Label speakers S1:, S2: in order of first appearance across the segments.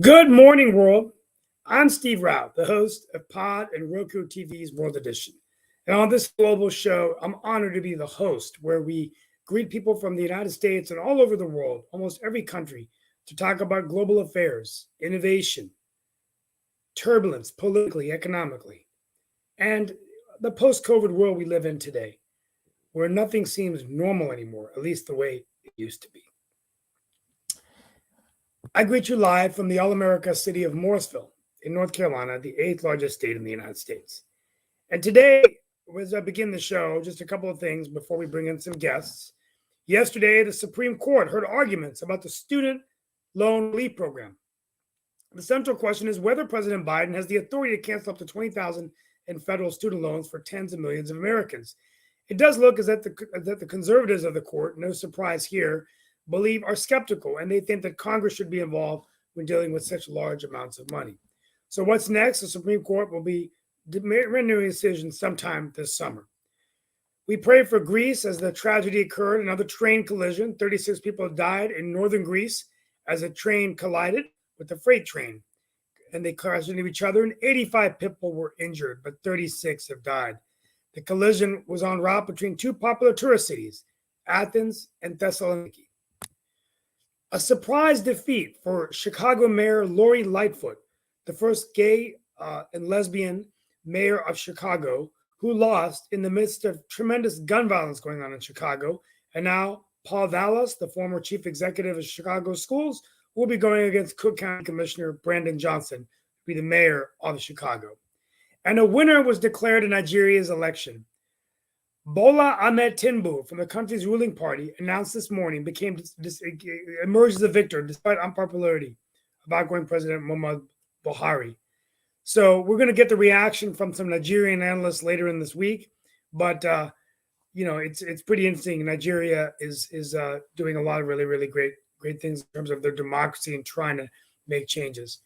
S1: Good morning, world. I'm Steve Rao, the host of Pod and Roku TV's World Edition. And on this global show, I'm honored to be the host where we greet people from the United States and all over the world, almost every country, to talk about global affairs, innovation, turbulence, politically, economically, and the post COVID world we live in today, where nothing seems normal anymore, at least the way it used to be. I greet you live from the All America city of Morrisville in North Carolina, the eighth largest state in the United States. And today, as I begin the show, just a couple of things before we bring in some guests. Yesterday, the Supreme Court heard arguments about the Student Loan Relief Program. The central question is whether President Biden has the authority to cancel up to $20,000 in federal student loans for tens of millions of Americans. It does look as that the conservatives of the court, no surprise here, believe are skeptical, and they think that Congress should be involved when dealing with such large amounts of money. So what's next? The Supreme Court will be rendering a decision sometime this summer. We pray for Greece as the tragedy occurred, another train collision. 36 people died in northern Greece as a train collided with a freight train, and they crashed into each other, and 85 people were injured, but 36 have died. The collision was en route between two popular tourist cities, Athens and Thessaloniki. A surprise defeat for Chicago Mayor Lori Lightfoot, the first gay and lesbian mayor of Chicago, who lost in the midst of tremendous gun violence going on in Chicago. And now Paul Vallas, the former chief executive of Chicago Schools, will be going against Cook County Commissioner Brandon Johnson to be the mayor of Chicago. And a winner was declared in Nigeria's election. Bola Ahmed Tinubu from the country's ruling party announced this morning emerged as a victor despite unpopularity of outgoing President Muhammadu Buhari. So we're going to get the reaction from some Nigerian analysts later in this week, but it's pretty interesting. Nigeria is doing a lot of really great things in terms of their democracy and trying to make changes.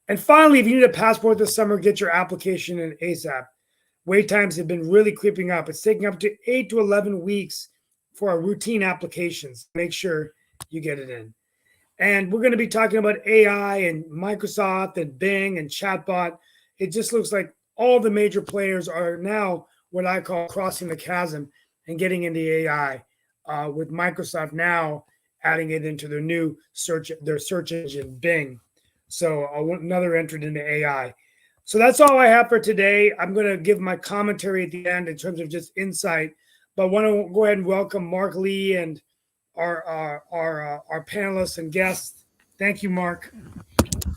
S1: And finally, if you need a passport this summer, get your application in ASAP. Wait times have been really creeping up. It's taking up to 8 to 11 weeks for our routine applications. Make sure you get it in. And we're going to be talking about AI and Microsoft and Bing and Chatbot. It just looks like all the major players are now what I call crossing the chasm and getting into AI, with Microsoft now adding it into their search engine, Bing. So another entrant into AI. So that's all I have for today. I'm going to give my commentary at the end in terms of just insight, but I want to go ahead and welcome Mark Lee and our panelists and guests. Thank you, Mark.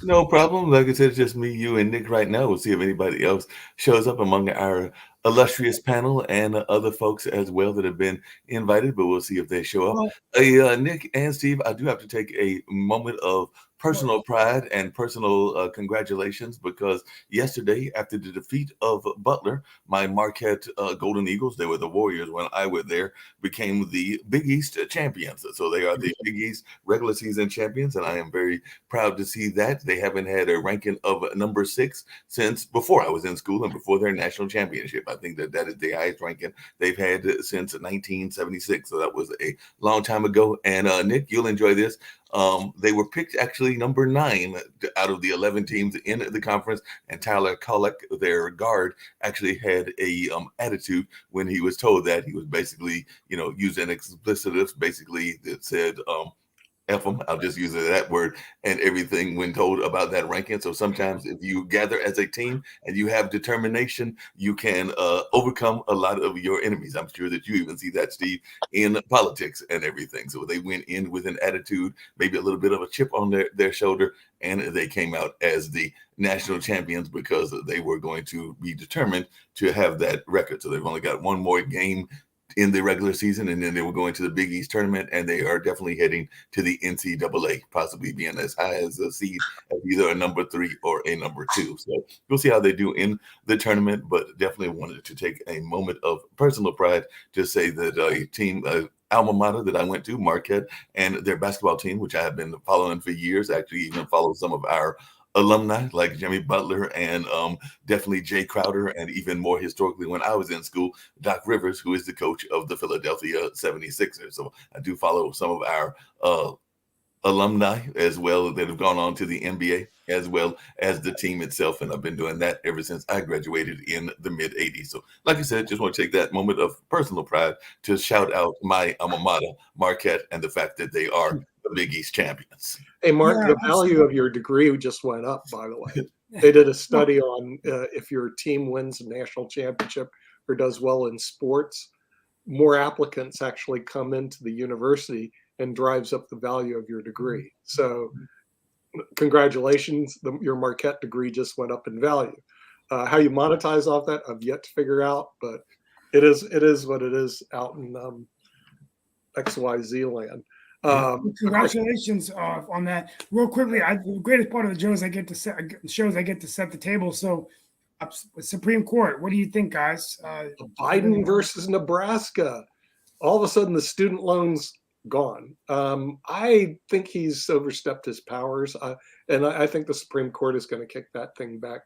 S2: No problem. Like I said, it's just me, you, and Nick right now. We'll see if anybody else shows up among our illustrious panel and other folks as well that have been invited, but we'll see if they show up. Nick and Steve, I do have to take a moment of personal pride and personal congratulations, because yesterday, after the defeat of Butler, my Marquette Golden Eagles, they were the Warriors when I was there, became the Big East champions. So they are the Big East regular season champions, and I am very proud to see that. They haven't had a ranking of number 6 since before I was in school and before their national championship. I think that is the highest ranking they've had since 1976. So that was a long time ago. And Nick, you'll enjoy this. They were picked actually number 9 out of the 11 teams in the conference, and Tyler Kolek, their guard, actually had a attitude when he was told that. He was basically, using explicitives, basically that said, F them, I'll just use that word, and everything when told about that ranking. So sometimes if you gather as a team and you have determination, you can overcome a lot of your enemies. I'm sure that you even see that, Steve, in politics and everything. So they went in with an attitude, maybe a little bit of a chip on their shoulder, and they came out as the national champions because they were going to be determined to have that record. So they've only got one more game in the regular season, and then they were going to the Big East tournament, and they are definitely heading to the NCAA, possibly being as high as a seed as either a number 3 or a number 2. So we'll see how they do in the tournament, but definitely wanted to take a moment of personal pride to say that a team, alma mater that I went to, Marquette, and their basketball team, which I have been following for years, actually even follow some of our alumni like Jimmy Butler and definitely Jay Crowder, and even more historically when I was in school, Doc Rivers, who is the coach of the Philadelphia 76ers. So I do follow some of our alumni as well that have gone on to the NBA as well as the team itself. And I've been doing that ever since I graduated in the mid 80s. So, like I said, just want to take that moment of personal pride to shout out my alma mater, Marquette, and the fact that they are the Big East champions.
S3: Hey, Mark,
S1: Yeah,
S3: the value of your degree just went up, by the way. They did a study on if your team wins a national championship or does well in sports, more applicants actually come into the university and drives up the value of your degree. So congratulations, your Marquette degree just went up in value. How you monetize off that, I've yet to figure out, but it is what it is out in XYZ land.
S1: Congratulations on that. Real quickly, the greatest part of the shows I get to set the table. So, Supreme Court, what do you think, guys?
S3: Biden versus Nebraska. All of a sudden, the student loans gone. I think he's overstepped his powers, and I think the Supreme Court is going to kick that thing back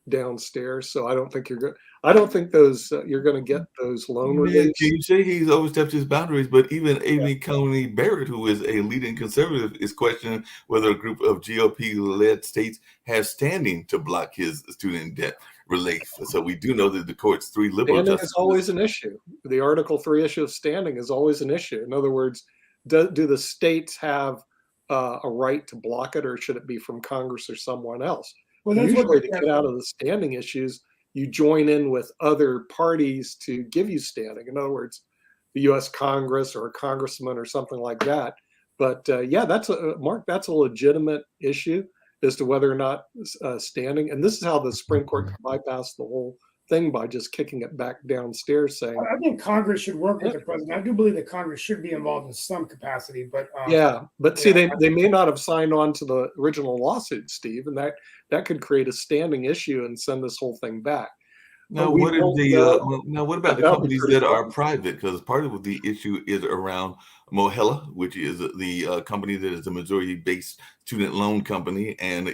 S3: downstairs. So I don't think you're going. I don't think those you're going to get those loan reliefs.
S2: You say he's overstepped his boundaries, but even Amy Coney Barrett, who is a leading conservative, is questioning whether a group of GOP-led states have standing to block his student debt relief. So we do know that the court's three liberal
S3: Standing
S2: justices
S3: is always an issue. The Article 3 issue of standing is always an issue. In other words, do the states have a right to block it, or should it be from Congress or someone else?
S1: Well, that's
S3: Usually,
S1: what
S3: to get out of the standing issues, you join in with other parties to give you standing. In other words, the U.S. Congress or a congressman or something like that. But yeah, that's a legitimate issue as to whether or not standing. And this is how the Supreme Court can bypass the whole thing by just kicking it back downstairs, saying,
S1: I think Congress should work with the president. I do believe that Congress should be involved in some capacity, but
S3: see, they may not have signed on to the original lawsuit, Steve, and that could create a standing issue and send this whole thing back.
S2: Now, what about the companies that are private? Because part of the issue is around Mohela, which is the company that is a Missouri-based student loan company, and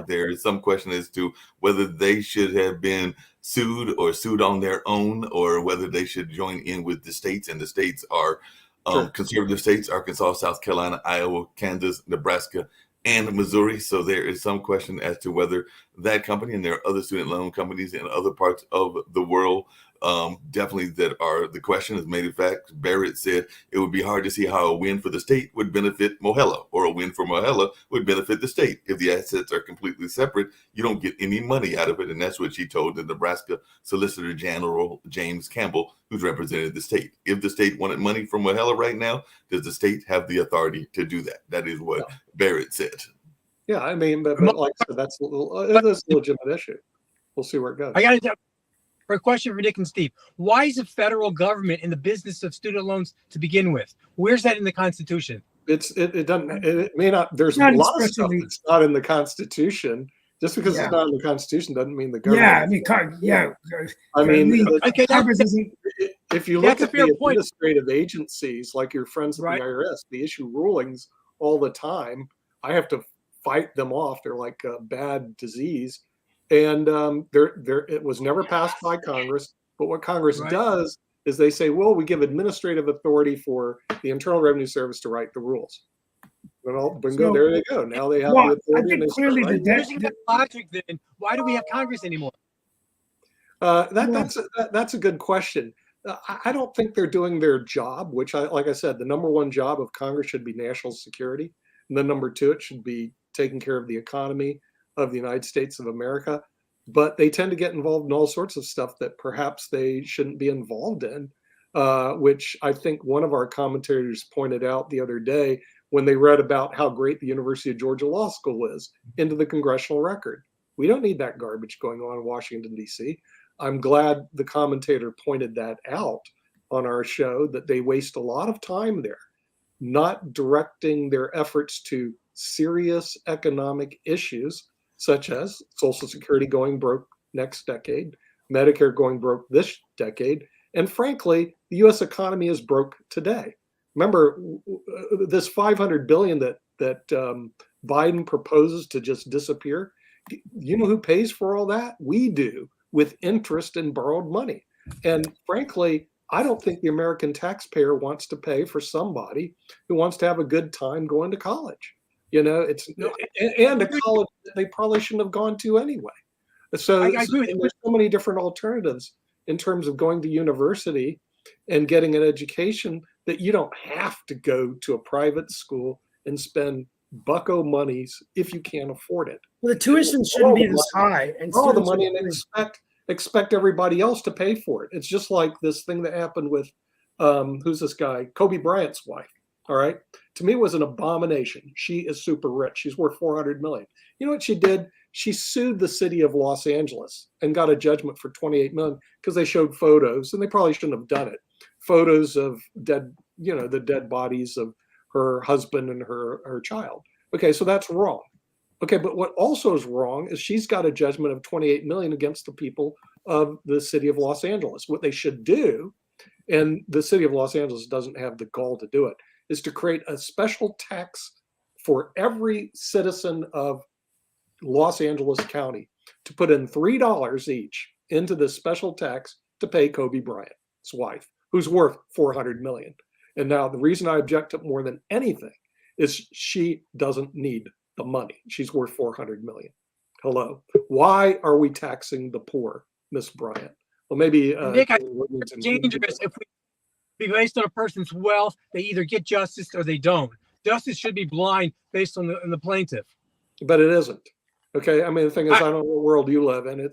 S2: there is some question as to whether they should have been sued or sued on their own, or whether they should join in with the states. And the states are conservative states: Arkansas, South Carolina, Iowa, Kansas, Nebraska, and Missouri. So there is some question as to whether that company, and there are other student loan companies in other parts of the world, definitely that are the question. As a matter of fact, Barrett said it would be hard to see how a win for the state would benefit Mohela, or a win for Mohela would benefit the state. If the assets are completely separate, you don't get any money out of it. And that's what she told the Nebraska Solicitor General, James Campbell, who's represented the state. If the state wanted money from Mohela right now, does the state have the authority to do that? That is what Barrett said.
S3: Yeah, I mean, but like I said, that's a legitimate issue. We'll see where it goes.
S4: I got to for a question for Nick and Steve. Why is the federal government in the business of student loans to begin with? Where's that in the Constitution?
S3: It doesn't. It may not. There's a lot of stuff that's not in the Constitution. Just because it's not in the Constitution doesn't mean the government. If you look at the administrative agencies, like your friends at the IRS, they issue rulings all the time. I have to fight them off. They're like a bad disease. And it was never passed by Congress. But what Congress does is they say, well, we give administrative authority for the Internal Revenue Service to write the rules. Well, bingo, there they go. Now they have the authority.
S1: I think clearly
S4: using that logic, then why do we have Congress anymore?
S3: That's a good question. I don't think they're doing their job, which, like I said, the number one job of Congress should be national security. And then number two, it should be taking care of the economy of the United States of America. But they tend to get involved in all sorts of stuff that perhaps they shouldn't be involved in, which I think one of our commentators pointed out the other day when they read about how great the University of Georgia Law School is into the congressional record. We don't need that garbage going on in Washington, D.C. I'm glad the commentator pointed that out on our show, that they waste a lot of time there, not directing their efforts to serious economic issues, such as Social Security going broke next decade, Medicare going broke this decade, and frankly, the U.S. economy is broke today. Remember, this $500 billion that Biden proposes to just disappear. You know who pays for all that? We do, with interest and borrowed money. And frankly, I don't think the American taxpayer wants to pay for somebody who wants to have a good time going to college. You know, it's
S4: No,
S3: and a college that they probably shouldn't have gone to anyway. So,
S4: I agree with you.
S3: there's so many different alternatives in terms of going to university and getting an education that you don't have to go to a private school and spend bucko monies if you can't afford it.
S1: Well, the tuition shouldn't be this high, and
S3: All the
S1: students
S3: money
S1: are
S3: and expect everybody else to pay for it. It's just like this thing that happened with who's this guy? Kobe Bryant's wife. All right. To me, it was an abomination. She is super rich. She's worth 400 million. You know what she did? She sued the city of Los Angeles and got a judgment for 28 million because they showed photos, and they probably shouldn't have done it. Photos of dead, the dead bodies of her husband and her child. Okay, so that's wrong. Okay, but what also is wrong is she's got a judgment of 28 million against the people of the city of Los Angeles. What they should do, and the city of Los Angeles doesn't have the gall to do it, is to create a special tax for every citizen of Los Angeles County to put in $3 each into this special tax to pay Kobe Bryant's wife, who's worth 400 million. And now the reason I object to it more than anything is she doesn't need the money. She's worth 400 million. Hello. Why are we taxing the poor, Miss Bryant? Well, maybe
S4: Nick, I think it's dangerous if we be based on a person's wealth. They either get justice or they don't. Justice should be blind based on the plaintiff.
S3: But it isn't. Okay. I mean, the thing is, I don't know what world you live in.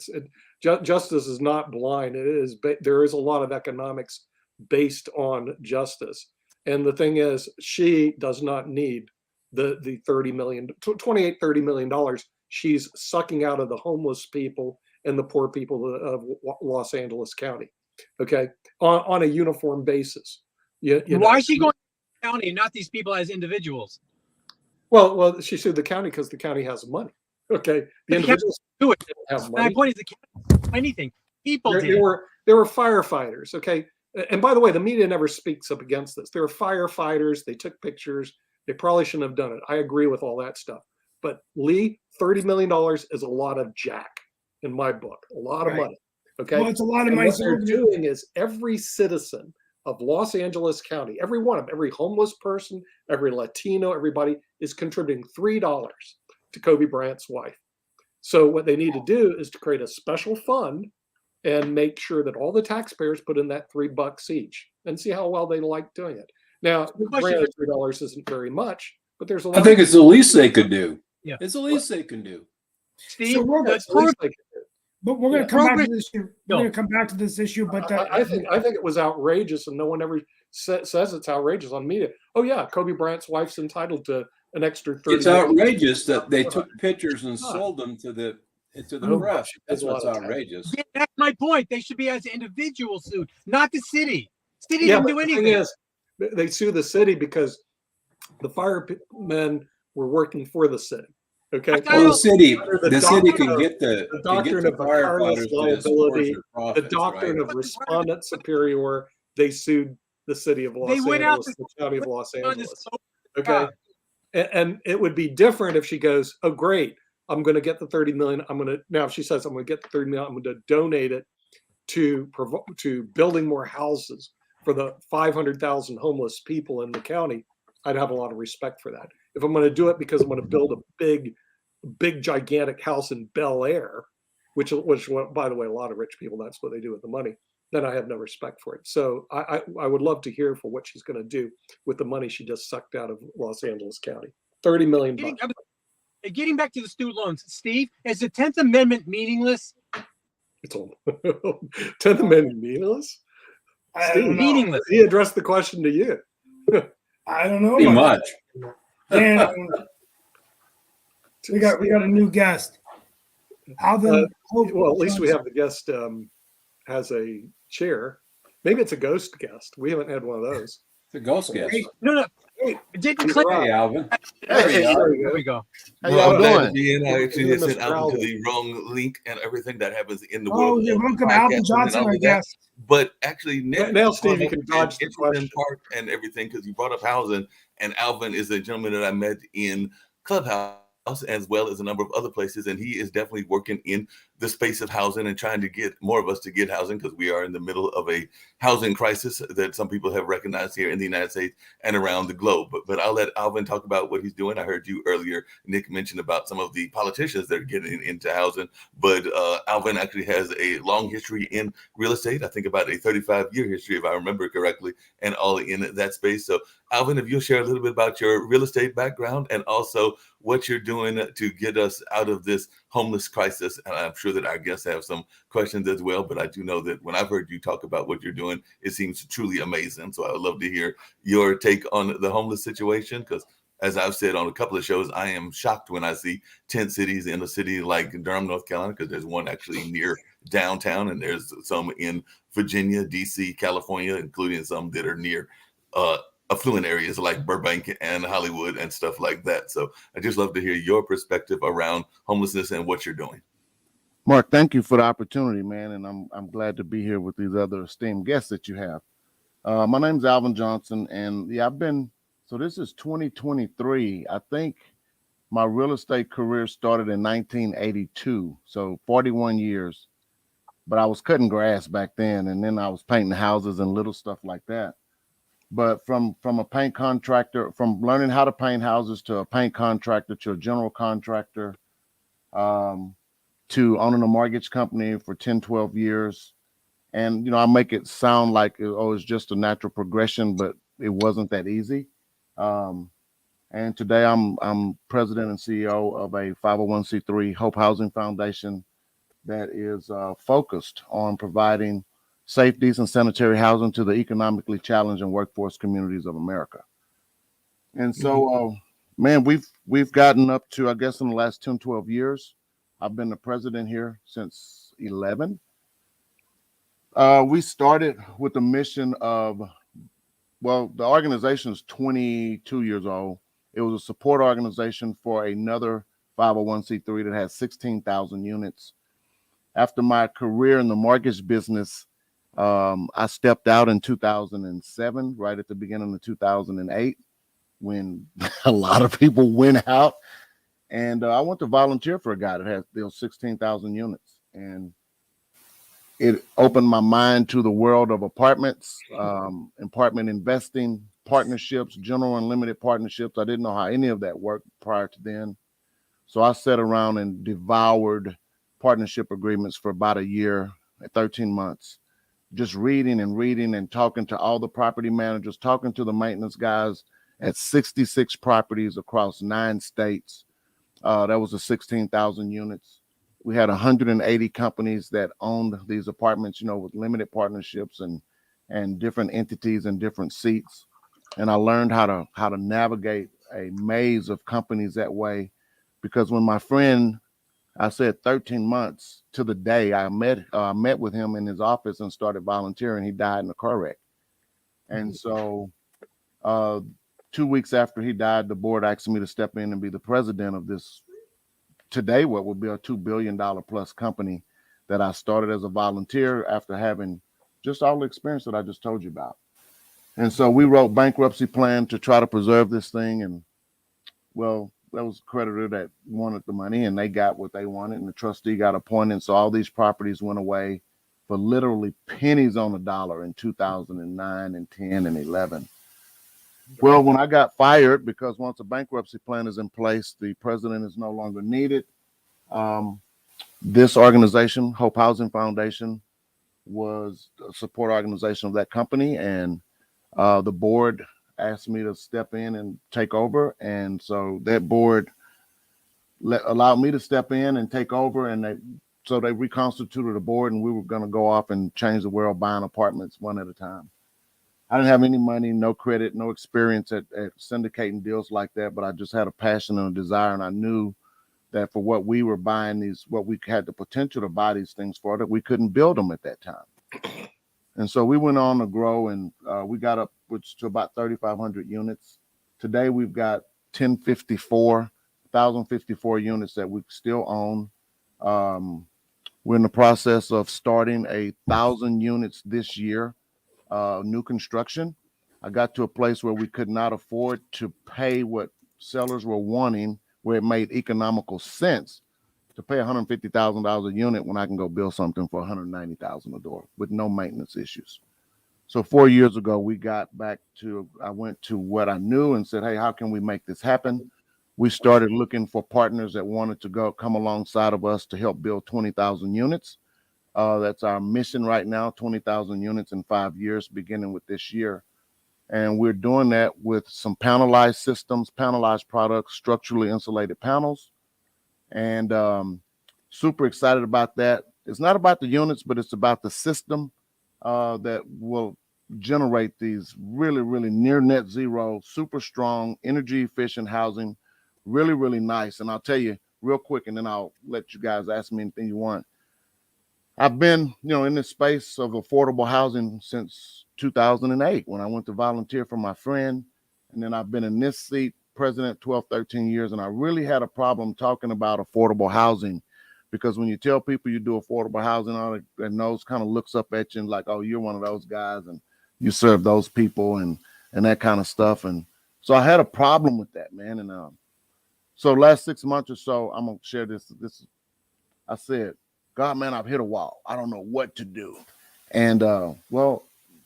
S3: Justice is not blind. It is. There is a lot of economics based on justice. And the thing is, she does not need the $30 million. She's sucking out of the homeless people and the poor people of Los Angeles County. Okay, on a uniform basis.
S4: Why is she going to the county and not these people as individuals?
S3: Well, she sued the county because the county has money. Okay, the individuals
S4: do it.
S3: have
S4: My
S3: money.
S4: point is, the county anything. People
S3: There were firefighters. Okay, and by the way, the media never speaks up against this. There were firefighters. They took pictures. They probably shouldn't have done it. I agree with all that stuff. But Lee, $30 million is a lot of jack in my book. A lot of money. Okay.
S1: Well, it's a lot of
S3: and
S1: money.
S3: what they're doing is every citizen of Los Angeles County, every one of them, every homeless person, every Latino, everybody is contributing $3 to Kobe Bryant's wife. So what they need to do is to create a special fund and make sure that all the taxpayers put in that $3 each and see how well they like doing it. Now, granted, $3 isn't very much, but there's a lot.
S5: I think it's the least they could do.
S4: Yeah.
S5: It's the least they can do.
S4: Steve,
S1: So
S3: That's the least they can do.
S1: but we're going to come back to this issue. We're going to come back to this issue. But
S3: I think it was outrageous, and no one ever says it's outrageous on media. Oh yeah, Kobe Bryant's wife's entitled to an extra 30.
S5: It's outrageous that they took pictures and sold them to the press. That's what's outrageous.
S4: Yeah, that's my point. They should be as individual sued, not the city. City
S3: Yeah,
S4: didn't
S3: but
S4: do
S3: the
S4: anything.
S3: thing is, they sue the city because the firemen were working for the city. Okay.
S5: Well, the city
S3: doctrine
S5: can
S3: of-
S5: get the
S3: doctrine of vicarious liability, the doctrine
S5: right?
S3: of respondent superior. They sued the city of Los
S4: They went out
S3: Angeles, the county of Los
S4: On this
S3: Angeles. Okay. And it would be different if she goes, oh, great, I'm going to get the 30 million. Now if she says, I'm going to get the 30 million, I'm going to donate it to building more houses for the 500,000 homeless people in the county, I'd have a lot of respect for that. If I'm going to do it because I'm going to build a big, gigantic house in Bel Air, which, by the way, a lot of rich people, that's what they do with the money, then I have no respect for it. So I would love to hear for what she's going to do with the money she just sucked out of Los Angeles County. $30 million.
S4: Getting back to the student loans, Steve, is the 10th Amendment meaningless?
S3: It's all 10th Amendment meaningless? Steve,
S4: Meaningless.
S3: he addressed the question to you.
S1: I don't know.
S5: Pretty
S1: about
S5: much.
S1: that. And we got a new guest. Alvin.
S3: Well, at least we have the guest has a chair. Maybe it's a ghost guest. We haven't had one of those.
S5: The ghost guest.
S4: No. It didn't click.
S5: Hey, Alvin.
S6: Hey,
S4: There we go.
S6: how y'all doing?
S2: I actually
S3: You're
S2: just sent
S3: Mr.
S2: Alvin to
S3: Alvin.
S2: the wrong link and everything that happens in the
S1: Oh,
S2: world.
S1: you're
S2: of
S1: welcome,
S2: podcasting
S1: Alvin
S2: and
S1: Johnson,
S2: all
S1: our
S2: of that.
S1: guest.
S2: But actually, Nick,
S3: Now, Steve, you
S2: brought
S3: can
S2: up
S3: dodge
S2: an
S3: the
S2: interesting
S3: question.
S2: part and everything because you brought up housing, and Alvin is a gentleman that I met in Clubhouse as well as a number of other places, and he is definitely working in the space of housing and trying to get more of us to get housing, because we are in the middle of a housing crisis that some people have recognized here in the United States and around the globe. But I'll let Alvin talk about what he's doing. I heard you earlier, Nick, mention about some of the politicians that are getting into housing, but Alvin actually has a long history in real estate. I think about a 35-year history, if I remember correctly, and all in that space. So Alvin, if you'll share a little bit about your real estate background and also what you're doing to get us out of this homeless crisis. And I'm sure that our guests have some questions as well, but I do know that when I've heard you talk about what you're doing, it seems truly amazing. So I would love to hear your take on the homeless situation, because as I've said on a couple of shows, I am shocked when I see tent cities in a city like Durham, North Carolina, because there's one actually near downtown, and there's some in Virginia, DC, California, including some that are near affluent areas like Burbank and Hollywood and stuff like that. So I just love to hear your perspective around homelessness and what you're doing.
S6: Mark, thank you for the opportunity, man. And I'm glad to be here with these other esteemed guests that you have. My name's Alvin Johnson, and yeah, so this is 2023. I think my real estate career started in 1982. So 41 years, but I was cutting grass back then. And then I was painting houses and little stuff like that. But from a paint contractor, from learning how to paint houses to a paint contractor to a general contractor, to owning a mortgage company for 10, 12 years. And, I make it sound like, it's just a natural progression, but it wasn't that easy. And today I'm president and CEO of a 501c3 Hope Housing Foundation that is focused on providing safe, decent, sanitary housing to the economically challenged and workforce communities of America. And so, man, we've gotten up to, I guess, in the last 10, 12 years, I've been the president here since 11. We started with the mission of, the organization is 22 years old. It was a support organization for another 501c3 that has 16,000 units. After my career in the mortgage business, I stepped out in 2007, right at the beginning of 2008, when a lot of people went out. And I went to volunteer for a guy that has those 16,000 units. And it opened my mind to the world of apartments, apartment investing, partnerships, general and limited partnerships. I didn't know how any of that worked prior to then. So I sat around and devoured partnership agreements for about a year, 13 months. Just reading and talking to all the property managers, talking to the maintenance guys at 66 properties across 9 states. That was the 16,000 units. We had 180 companies that owned these apartments, with limited partnerships and different entities and different seats. And I learned how to navigate a maze of companies that way, because when my friend, I said 13 months to the day, I met with him in his office and started volunteering. He died in a car wreck. And so 2 weeks after he died, the board asked me to step in and be the president of this, today what would be a $2 billion plus company that I started as a volunteer after having just all the experience that I just told you about. And so we wrote bankruptcy plan to try to preserve this thing. And that was a creditor that wanted the money, and they got what they wanted, and the trustee got appointed. So all these properties went away for literally pennies on the dollar in 2009 and 10 and 11. Well, when I got fired, because once a bankruptcy plan is in place, the president is no longer needed. This organization, Hope Housing Foundation, was a support organization of that company, and the board asked me to step in and take over. And so that board allowed me to step in and take over. And they reconstituted a board, and we were going to go off and change the world buying apartments one at a time. I didn't have any money, no credit, no experience at syndicating deals like that, but I just had a passion and a desire. And I knew that for what we were buying, what we had the potential to buy these things for, that we couldn't build them at that time. And so we went on to grow, and we got up to about 3,500 units. Today, we've got 1,054 units that we still own. We're in the process of starting 1,000 units this year, new construction. I got to a place where we could not afford to pay what sellers were wanting, where it made economical sense to pay $150,000 a unit when I can go build something for $190,000 a door with no maintenance issues. So 4 years ago, I went to what I knew and said, hey, how can we make this happen? We started looking for partners that wanted to come alongside of us to help build 20,000 units. That's our mission right now, 20,000 units in 5 years, beginning with this year. And we're doing that with some panelized systems, panelized products, structurally insulated panels. And super excited about that. It's not about the units, but it's about the system that will generate these really, really near net zero, super strong, energy efficient housing. Really, really nice. And I'll tell you real quick, and then I'll let you guys ask me anything you want. I've been, in this space of affordable housing since 2008 when I went to volunteer for my friend. And then I've been in this seat, president, 12, 13 years. And I really had a problem talking about affordable housing because when you tell people you do affordable housing, all their nose kind of looks up at you and like, oh, you're one of those guys and you serve those people and that kind of stuff. And so I had a problem with that, man. And so last 6 months or so, I'm going to share this. I said, God, man, I've hit a wall. I don't know what to do. And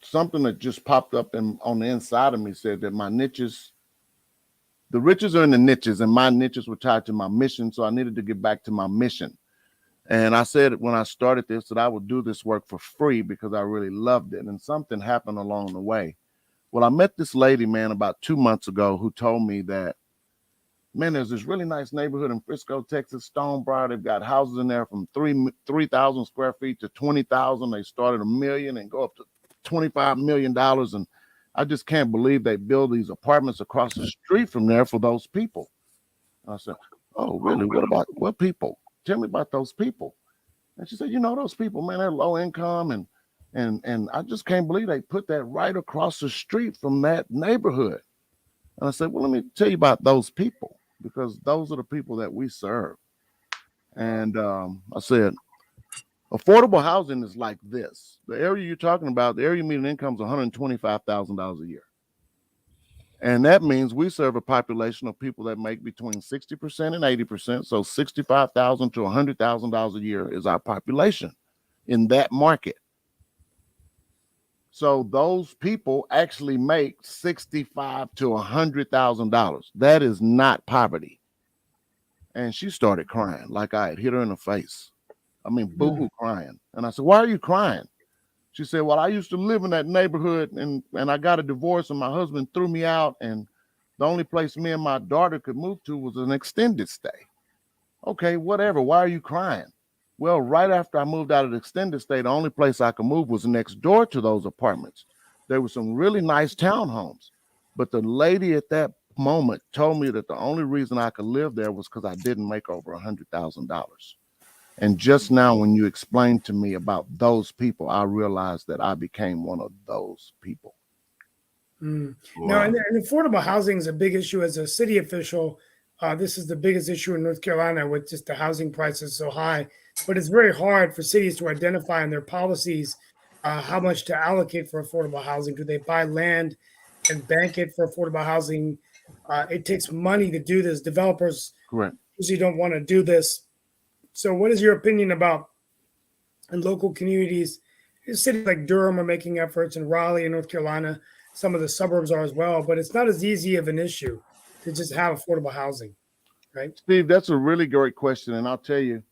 S6: something that just popped up on the inside of me said that my niches, the riches are in the niches, and my niches were tied to my mission. So I needed to get back to my mission. And I said when I started this that I would do this work for free because I really loved it. And something happened along the way. Well, I met this lady, man, about 2 months ago who told me that, man, there's this really nice neighborhood in Frisco, Texas, Stonebriar. They've got houses in there from 3,000 square feet to 20,000. They started $1 million and go up to $25 million. And I just can't believe they build these apartments across the street from there for those people. And I said, oh, really? What people? Tell me about those people. And she said, those people, man, they're low income. And I just can't believe they put that right across the street from that neighborhood. And I said, well, let me tell you about those people, because those are the people that we serve. And I said, affordable housing is like this. The area you're talking about, the area median income is $125,000 a year. And that means we serve a population of people that make between 60% and 80%. So $65,000 to $100,000 a year is our population in that market. So those people actually make $65,000 to $100,000. That is not poverty. And she started crying like I had hit her in the face. I mean, boo-hoo crying. And I said, why are you crying? She said, well, I used to live in that neighborhood and I got a divorce and my husband threw me out. And the only place me and my daughter could move to was an extended stay. Okay, whatever. Why are you crying? Well, right after I moved out of the extended stay, the only place I could move was next door to those apartments. There were some really nice townhomes. But the lady at that moment told me that the only reason I could live there was because I didn't make over $100,000. And just now, when you explained to me about those people, I realized that I became one of those people.
S1: Wow. No, and affordable housing is a big issue. As a city official, this is the biggest issue in North Carolina with just the housing prices so high. But it's very hard for cities to identify in their policies how much to allocate for affordable housing. Do they buy land and bank it for affordable housing? It takes money to do this. Developers usually don't want to do this. So what is your opinion about in local communities? Cities like Durham are making efforts, and Raleigh in North Carolina, some of the suburbs are as well, but it's not as easy of an issue to just have affordable housing, right?
S6: Steve, that's a really great question. And I'll tell you,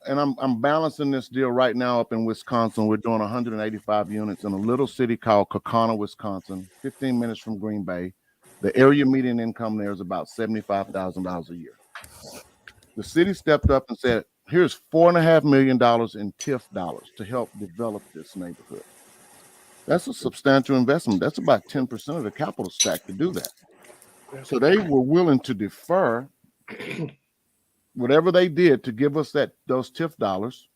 S6: and I'm balancing this deal right now up in Wisconsin. We're doing 185 units in a little city called Kaukauna, Wisconsin, 15 minutes from Green Bay. The area median income there is about $75,000 a year. The city stepped up and said, here's $4.5 million in TIF dollars to help develop this neighborhood. That's a substantial investment. That's about 10% of the capital stack to do that. So they were willing to defer whatever they did to give us those TIF dollars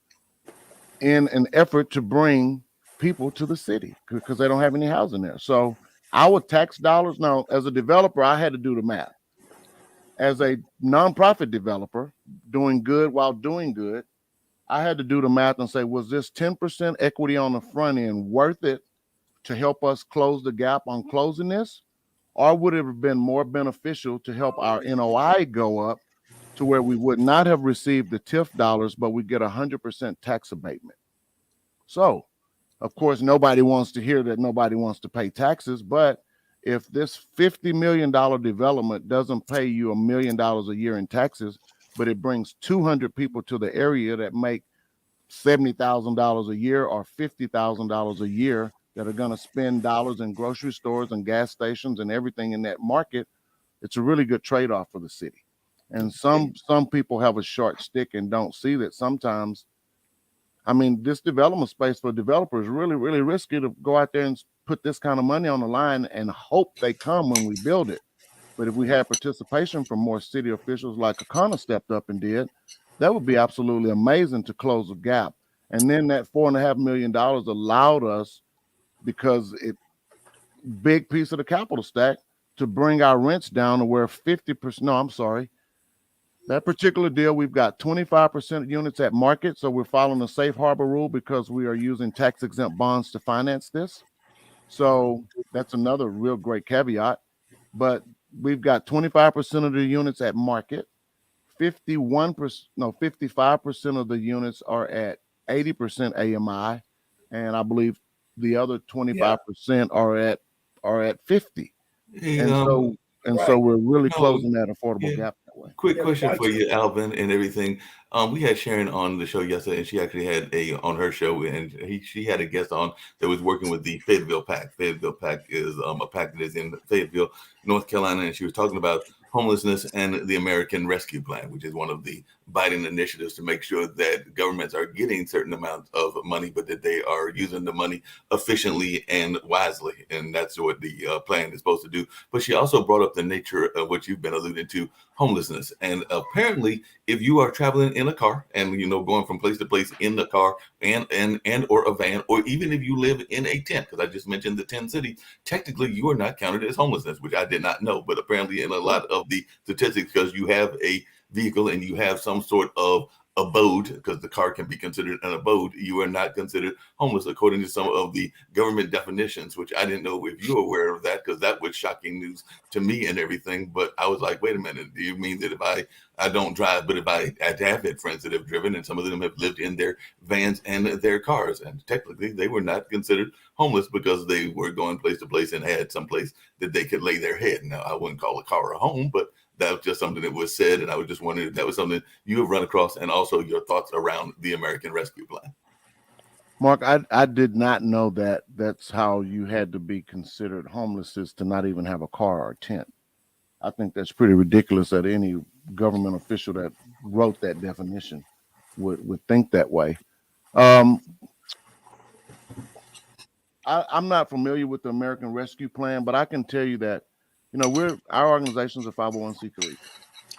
S6: in an effort to bring people to the city because they don't have any housing there. So our tax dollars, now as a developer, I had to do the math. As a nonprofit developer doing good while doing good, I had to do the math and say, was this 10% equity on the front end worth it to help us close the gap on closing this? Or would it have been more beneficial to help our NOI go up to where we would not have received the TIF dollars, but we get 100% tax abatement. So, of course, nobody wants to hear that nobody wants to pay taxes, but if this $50 million development doesn't pay you $1 million a year in taxes, but it brings 200 people to the area that make $70,000 a year or $50,000 a year that are going to spend dollars in grocery stores and gas stations and everything in that market, it's a really good trade-off for the city. And some people have a short stick and don't see that sometimes. I mean, this development space for developers is really, really risky to go out there and put this kind of money on the line and hope they come when we build it. But if we had participation from more city officials like Akana stepped up and did, that would be absolutely amazing to close the gap. And then that $4.5 million allowed us, because it big piece of the capital stack, to bring our rents down to where 50%, no, I'm sorry. That particular deal, we've got 25% units at market. So we're following the safe harbor rule because we are using tax exempt bonds to finance this. So that's another real great caveat. But we've got 25% of the units at market. 55% of the units are at 80% AMI, and I believe the other 25% are at 50.
S2: Hey,
S6: So we're really closing that affordable gap that way.
S2: Quick question for you, Alvin, and everything. We had Sharon on the show yesterday, and she actually had on her show, and she had a guest on that was working with the Fayetteville PAC. Fayetteville PAC is a PAC that is in Fayetteville, North Carolina, and she was talking about homelessness and the American Rescue Plan, which is one of the Biden initiatives to make sure that governments are getting certain amounts of money, but that they are using the money efficiently and wisely. And that's what the plan is supposed to do. But she also brought up the nature of what you've been alluding to, homelessness. And apparently, if you are traveling in a car and, going from place to place in the car and or a van, or even if you live in a tent, because I just mentioned the tent city, technically you are not counted as homelessness, which I did not know. But apparently in a lot of the statistics, because you have a vehicle and you have some sort of abode, because the car can be considered an abode, you are not considered homeless according to some of the government definitions, which I didn't know if you were aware of that, because that was shocking news to me and everything. But I was like, wait a minute, do you mean that if I don't drive, but if I have had friends that have driven, and some of them have lived in their vans and their cars, and technically they were not considered homeless because they were going place to place and had some place that they could lay their head. Now, I wouldn't call a car a home, but that was just something that was said, and I was just wondering if that was something you have run across, and also your thoughts around the American Rescue Plan.
S6: Mark, I did not know that that's how you had to be considered homeless, is to not even have a car or a tent. I think that's pretty ridiculous that any government official that wrote that definition would think that way. I'm not familiar with the American Rescue Plan, but I can tell you that our organization's a 501c3.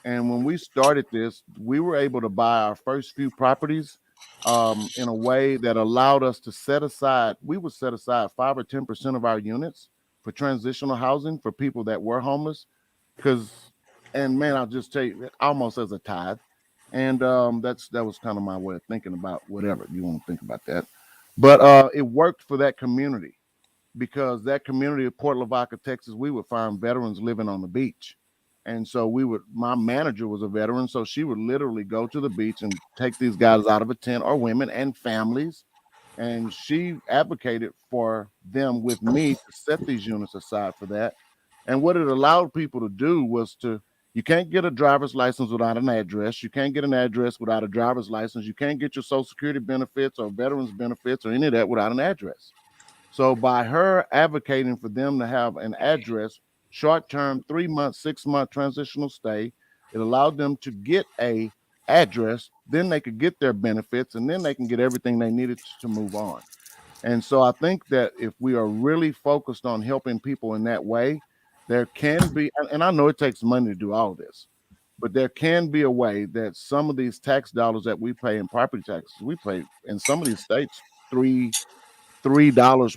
S6: And when we started this, we were able to buy our first few properties in a way that allowed us to set aside 5 or 10% of our units for transitional housing for people that were homeless. I'll just tell you, almost as a tithe. And that was kind of my way of thinking about whatever you want to think about that. But it worked for that community, because that community of Port Lavaca, Texas, we would find veterans living on the beach. And so my manager was a veteran, so she would literally go to the beach and take these guys out of a tent, or women and families. And she advocated for them with me to set these units aside for that. And what it allowed people to do was you can't get a driver's license without an address. You can't get an address without a driver's license. You can't get your Social Security benefits or veterans benefits or any of that without an address. So by her advocating for them to have an address, short-term, 3-month, 6-month transitional stay, it allowed them to get a address, then they could get their benefits, and then they can get everything they needed to move on. And so I think that if we are really focused on helping people in that way, there can be, and I know it takes money to do all this, but there can be a way that some of these tax dollars that we pay in property taxes, we pay in some of these states $3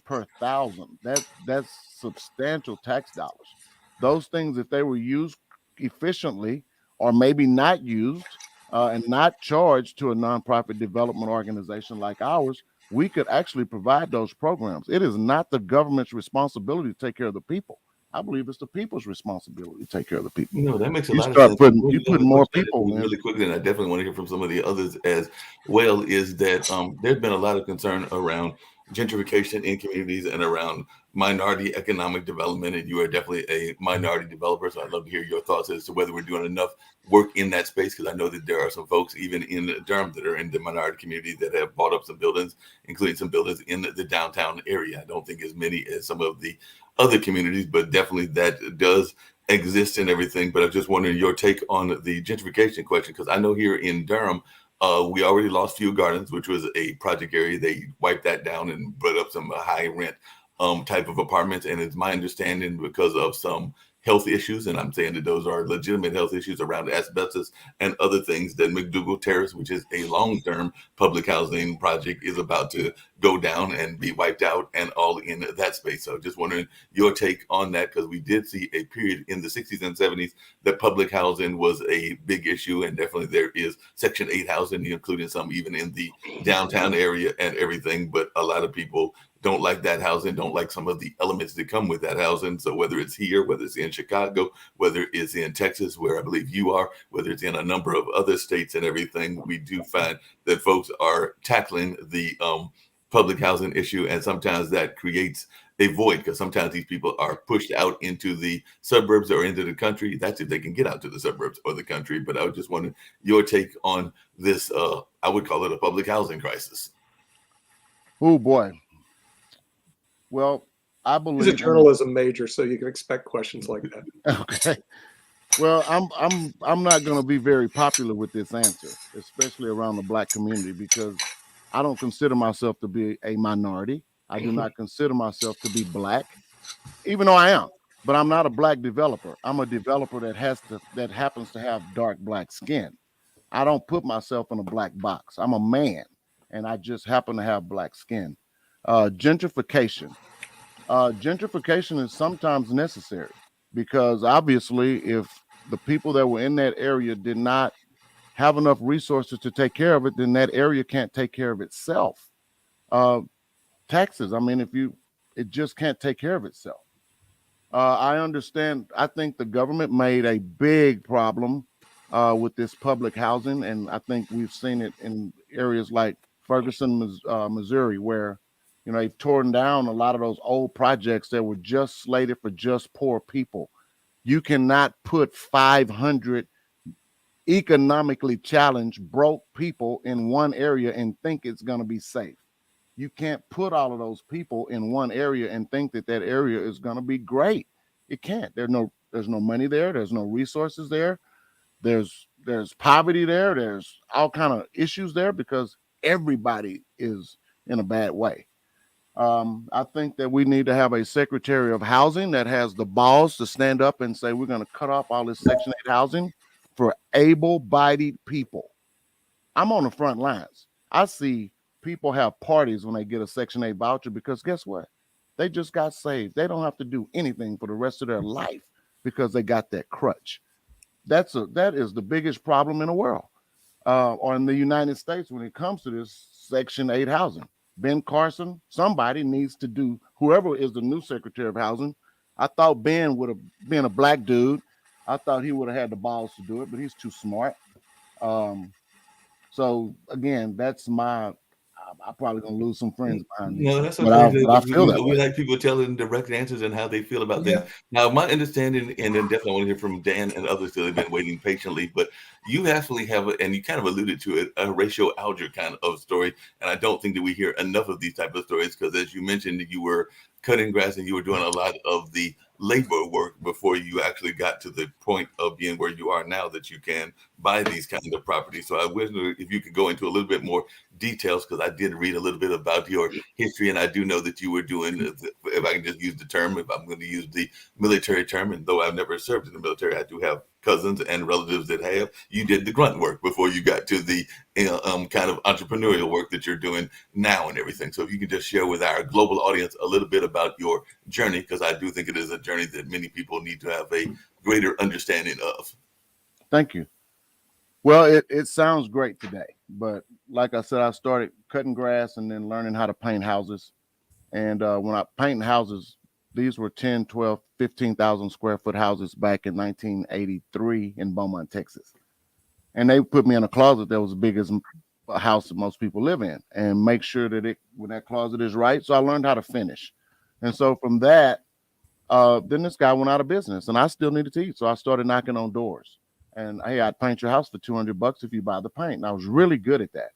S6: per thousand. That's substantial tax dollars. Those things, if they were used efficiently, or maybe not used and not charged to a nonprofit development organization like ours, we could actually provide those programs. It is not the government's responsibility to take care of the people. I believe it's the people's responsibility to take care of the people.
S2: No, that makes a
S6: You
S2: lot of
S6: start
S2: sense.
S6: putting
S2: One
S6: you
S2: other
S6: put more
S2: question I just
S6: people
S2: wanted
S6: in.
S2: really quickly, and I definitely want to hear from some of the others as well, is that there's been a lot of concern around gentrification in communities and around minority economic development, and you are definitely a minority developer, so I'd love to hear your thoughts as to whether we're doing enough work in that space, because I know that there are some folks even in Durham that are in the minority community that have bought up some buildings, including some buildings in the downtown area. I don't think as many as some of the other communities, but definitely that does exist and everything. But I'm just wondering your take on the gentrification question, because I know here in Durham, we already lost Field Gardens, which was a project area. They wiped that down and put up some high rent type of apartments. And it's my understanding because of some health issues, and I'm saying that those are legitimate health issues around asbestos and other things, that McDougal Terrace, which is a long-term public housing project, is about to go down and be wiped out, and all in that space. So just wondering your take on that, because we did see a period in the 60s and 70s that public housing was a big issue, and definitely there is Section 8 housing, including some even in the downtown area and everything. But a lot of people don't like that housing, don't like some of the elements that come with that housing. So whether it's here, whether it's in Chicago, whether it's in Texas, where I believe you are, whether it's in a number of other states and everything, we do find that folks are tackling the public housing issue. And sometimes that creates a void, because sometimes these people are pushed out into the suburbs or into the country. That's if they can get out to the suburbs or the country. But I was just wondering your take on this, I would call it a public housing crisis.
S6: Oh boy. Well, I believe
S3: He's a journalism major, so you can expect questions like that.
S6: Okay. Well, I'm not going to be very popular with this answer, especially around the Black community, because I don't consider myself to be a minority. I do not consider myself to be Black, even though I am. But I'm not a Black developer. I'm a developer that happens to have dark Black skin. I don't put myself in a Black box. I'm a man, and I just happen to have Black skin. Gentrification. Gentrification is sometimes necessary, because obviously if the people that were in that area did not have enough resources to take care of it, then that area can't take care of itself. Taxes, I mean, it just can't take care of itself. I understand. I think the government made a big problem with this public housing, and I think we've seen it in areas like Ferguson, Missouri, where they've torn down a lot of those old projects that were just slated for just poor people. You cannot put 500 economically challenged, broke people in one area and think it's going to be safe. You can't put all of those people in one area and think that that area is going to be great. It can't. There's no money there. There's no resources there. There's poverty there. There's all kind of issues there because everybody is in a bad way. I think that we need to have a Secretary of Housing that has the balls to stand up and say, we're going to cut off all this Section 8 housing for able-bodied people. I'm on the front lines. I see people have parties when they get a Section 8 voucher, because guess what? They just got saved. They don't have to do anything for the rest of their life because they got that crutch. That is the biggest problem in the world, or in the United States when it comes to this Section 8 housing. Ben Carson, somebody needs to do, whoever is the new Secretary of Housing. I thought Ben would have been a Black dude. I thought he would have had the balls to do it, but he's too smart. So again, that's I'm probably gonna lose some friends behind me.
S2: No, that's
S6: but
S2: okay.
S6: I feel that
S2: we
S6: way.
S2: like people telling direct answers and how they feel about
S1: Yeah.
S2: things. Now, my understanding, and then definitely want to hear from Dan and others that have been waiting patiently, but you actually have, and you kind of alluded to it, a Horatio Alger kind of story. And I don't think that we hear enough of these type of stories, because as you mentioned, you were cutting grass and you were doing a lot of the labor work before you actually got to the point of being where you are now, that you can buy these kinds of properties. So I wonder if you could go into a little bit more details, because I did read a little bit about your history, and I do know that you were doing, if I can just use the term, if I'm going to use the military term, and though I've never served in the military, I do have cousins and relatives that have. You did the grunt work before you got to the kind of entrepreneurial work that you're doing now and everything. So if you could just share with our global audience a little bit about your journey, because I do think it is a journey that many people need to have a greater understanding of.
S6: Thank you. Well, it sounds great today, but like I said, I started cutting grass and then learning how to paint houses. And when I paint houses, these were 10, 12, 15,000 square foot houses back in 1983 in Beaumont, Texas. And they put me in a closet that was as big as a house that most people live in, and make sure that when that closet is right. So I learned how to finish. And so from that, then this guy went out of business, and I still needed to eat. So I started knocking on doors. And hey, I'd paint your house for $200 if you buy the paint. And I was really good at that.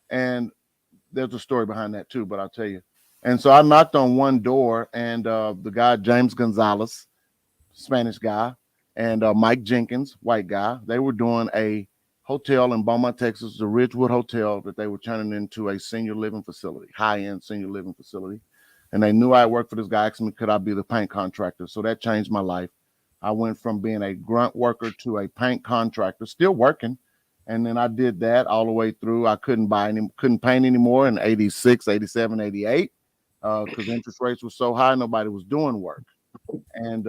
S6: And there's a story behind that too, but I'll tell you. And so I knocked on one door, and the guy, James Gonzalez, Spanish guy, and Mike Jenkins, white guy, they were doing a hotel in Beaumont, Texas, the Ridgewood Hotel, that they were turning into a senior living facility, high-end senior living facility. And they knew I worked for this guy, asked me, could I be the paint contractor? So that changed my life. I went from being a grunt worker to a paint contractor, still working. And then I did that all the way through. I couldn't paint anymore in 86, 87, 88, because interest rates were so high, nobody was doing work. And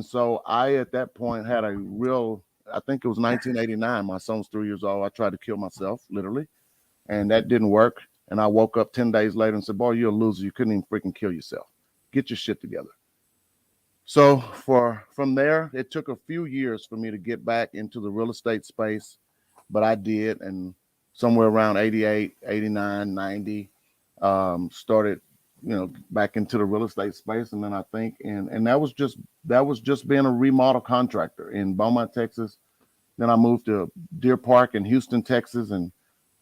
S6: so I, at that point, had a real, I think it was 1989. My son was 3 years old. I tried to kill myself, literally, and that didn't work. And I woke up 10 days later and said, boy, you're a loser. You couldn't even freaking kill yourself. Get your shit together. So from there, it took a few years for me to get back into the real estate space, but I did. And somewhere around 88, 89, 90, started, back into the real estate space. And then I think, and that was just being a remodel contractor in Beaumont, Texas. Then I moved to Deer Park in Houston, Texas, and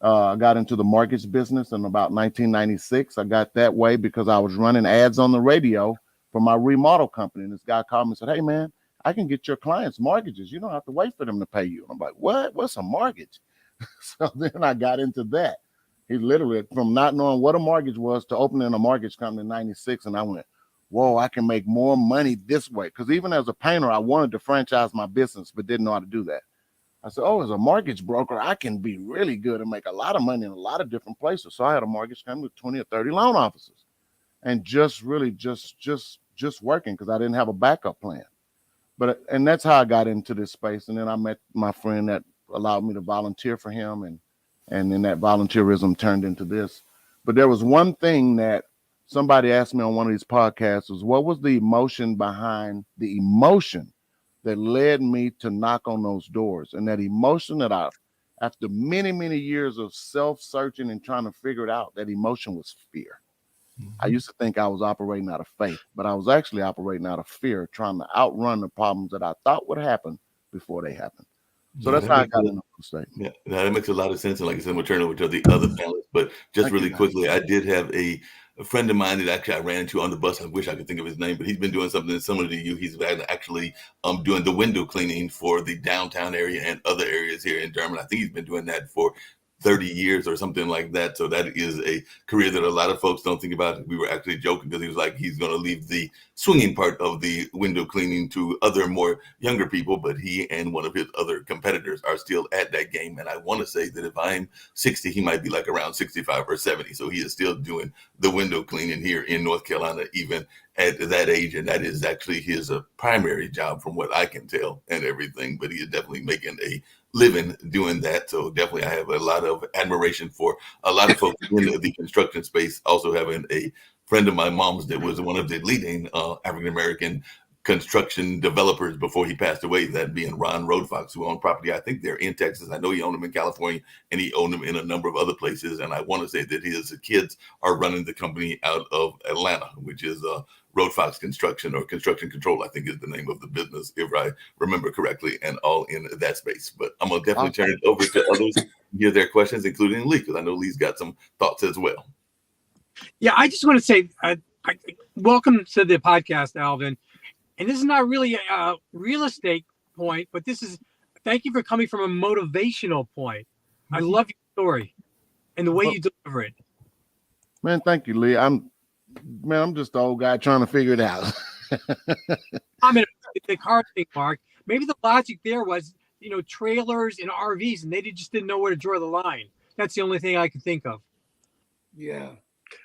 S6: I got into the mortgage business in about 1996. I got that way because I was running ads on the radio for my remodel company. And this guy called me and said, hey, man, I can get your clients mortgages. You don't have to wait for them to pay you. And I'm like, what? What's a mortgage? So then I got into that. He literally, from not knowing what a mortgage was to opening a mortgage company in 96. And I went, whoa, I can make more money this way. Because even as a painter, I wanted to franchise my business, but didn't know how to do that. I said, oh, as a mortgage broker, I can be really good and make a lot of money in a lot of different places. So I had a mortgage company with 20 or 30 loan officers, and just really just working because I didn't have a backup plan. And that's how I got into this space. And then I met my friend that allowed me to volunteer for him. And then that volunteerism turned into this. But there was one thing that somebody asked me on one of these podcasts was, what was the emotion behind the emotion that led me to knock on those doors? And that emotion that after many, many years of self-searching and trying to figure it out, that emotion was fear. I used to think I was operating out of faith, but I was actually operating out of fear, trying to outrun the problems that I thought would happen before they happened. So that's how I got into real estate.
S2: Yeah, that makes a lot of sense. And like I said, we'll turn over to the other panelists. But just really quickly, I did have a friend of mine that actually I ran into on the bus. I wish I could think of his name, but he's been doing something similar to you. He's actually doing the window cleaning for the downtown area and other areas here in Durham. I think he's been doing that for 30 years or something like that. So that is a career that a lot of folks don't think about. We were actually joking because he was like, he's going to leave the swinging part of the window cleaning to other more younger people, but he and one of his other competitors are still at that game. And I want to say that if I'm 60, he might be like around 65 or 70. So he is still doing the window cleaning here in North Carolina, even at that age. And that is actually his primary job from what I can tell and everything, but he is definitely making a living doing that. So definitely I have a lot of admiration for a lot of folks in the construction space. Also having a friend of my mom's that was one of the leading African-American construction developers before he passed away, that being Ron Roadfox, who owned property. I think they're in Texas. I know he owned them in California and he owned them in a number of other places. And I want to say that his kids are running the company out of Atlanta, which is Roadfox Construction or Construction Control, I think is the name of the business, if I remember correctly, and all in that space. But I'm going to definitely turn it over to others to hear their questions, including Lee, because I know Lee's got some thoughts as well.
S4: Yeah, I just want to say welcome to the podcast, Alvin. And this is not really a real estate point, but thank you for coming from a motivational point. I love your story and the way you deliver it.
S6: Man, thank you, Lee. I'm just the old guy trying to figure it out.
S4: I mean, the car thing, Mark. Maybe the logic there was, trailers and RVs, and they just didn't know where to draw the line. That's the only thing I could think of.
S1: Yeah.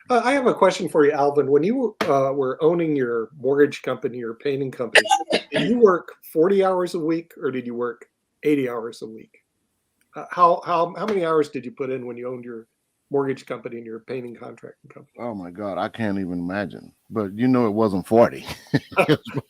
S3: I have a question for you, Alvin. When you were owning your mortgage company or painting company, did you work 40 hours a week or did you work 80 hours a week? How many hours did you put in when you owned your mortgage company and your painting contracting company.
S6: Oh my God, I can't even imagine. But you know, it wasn't 40.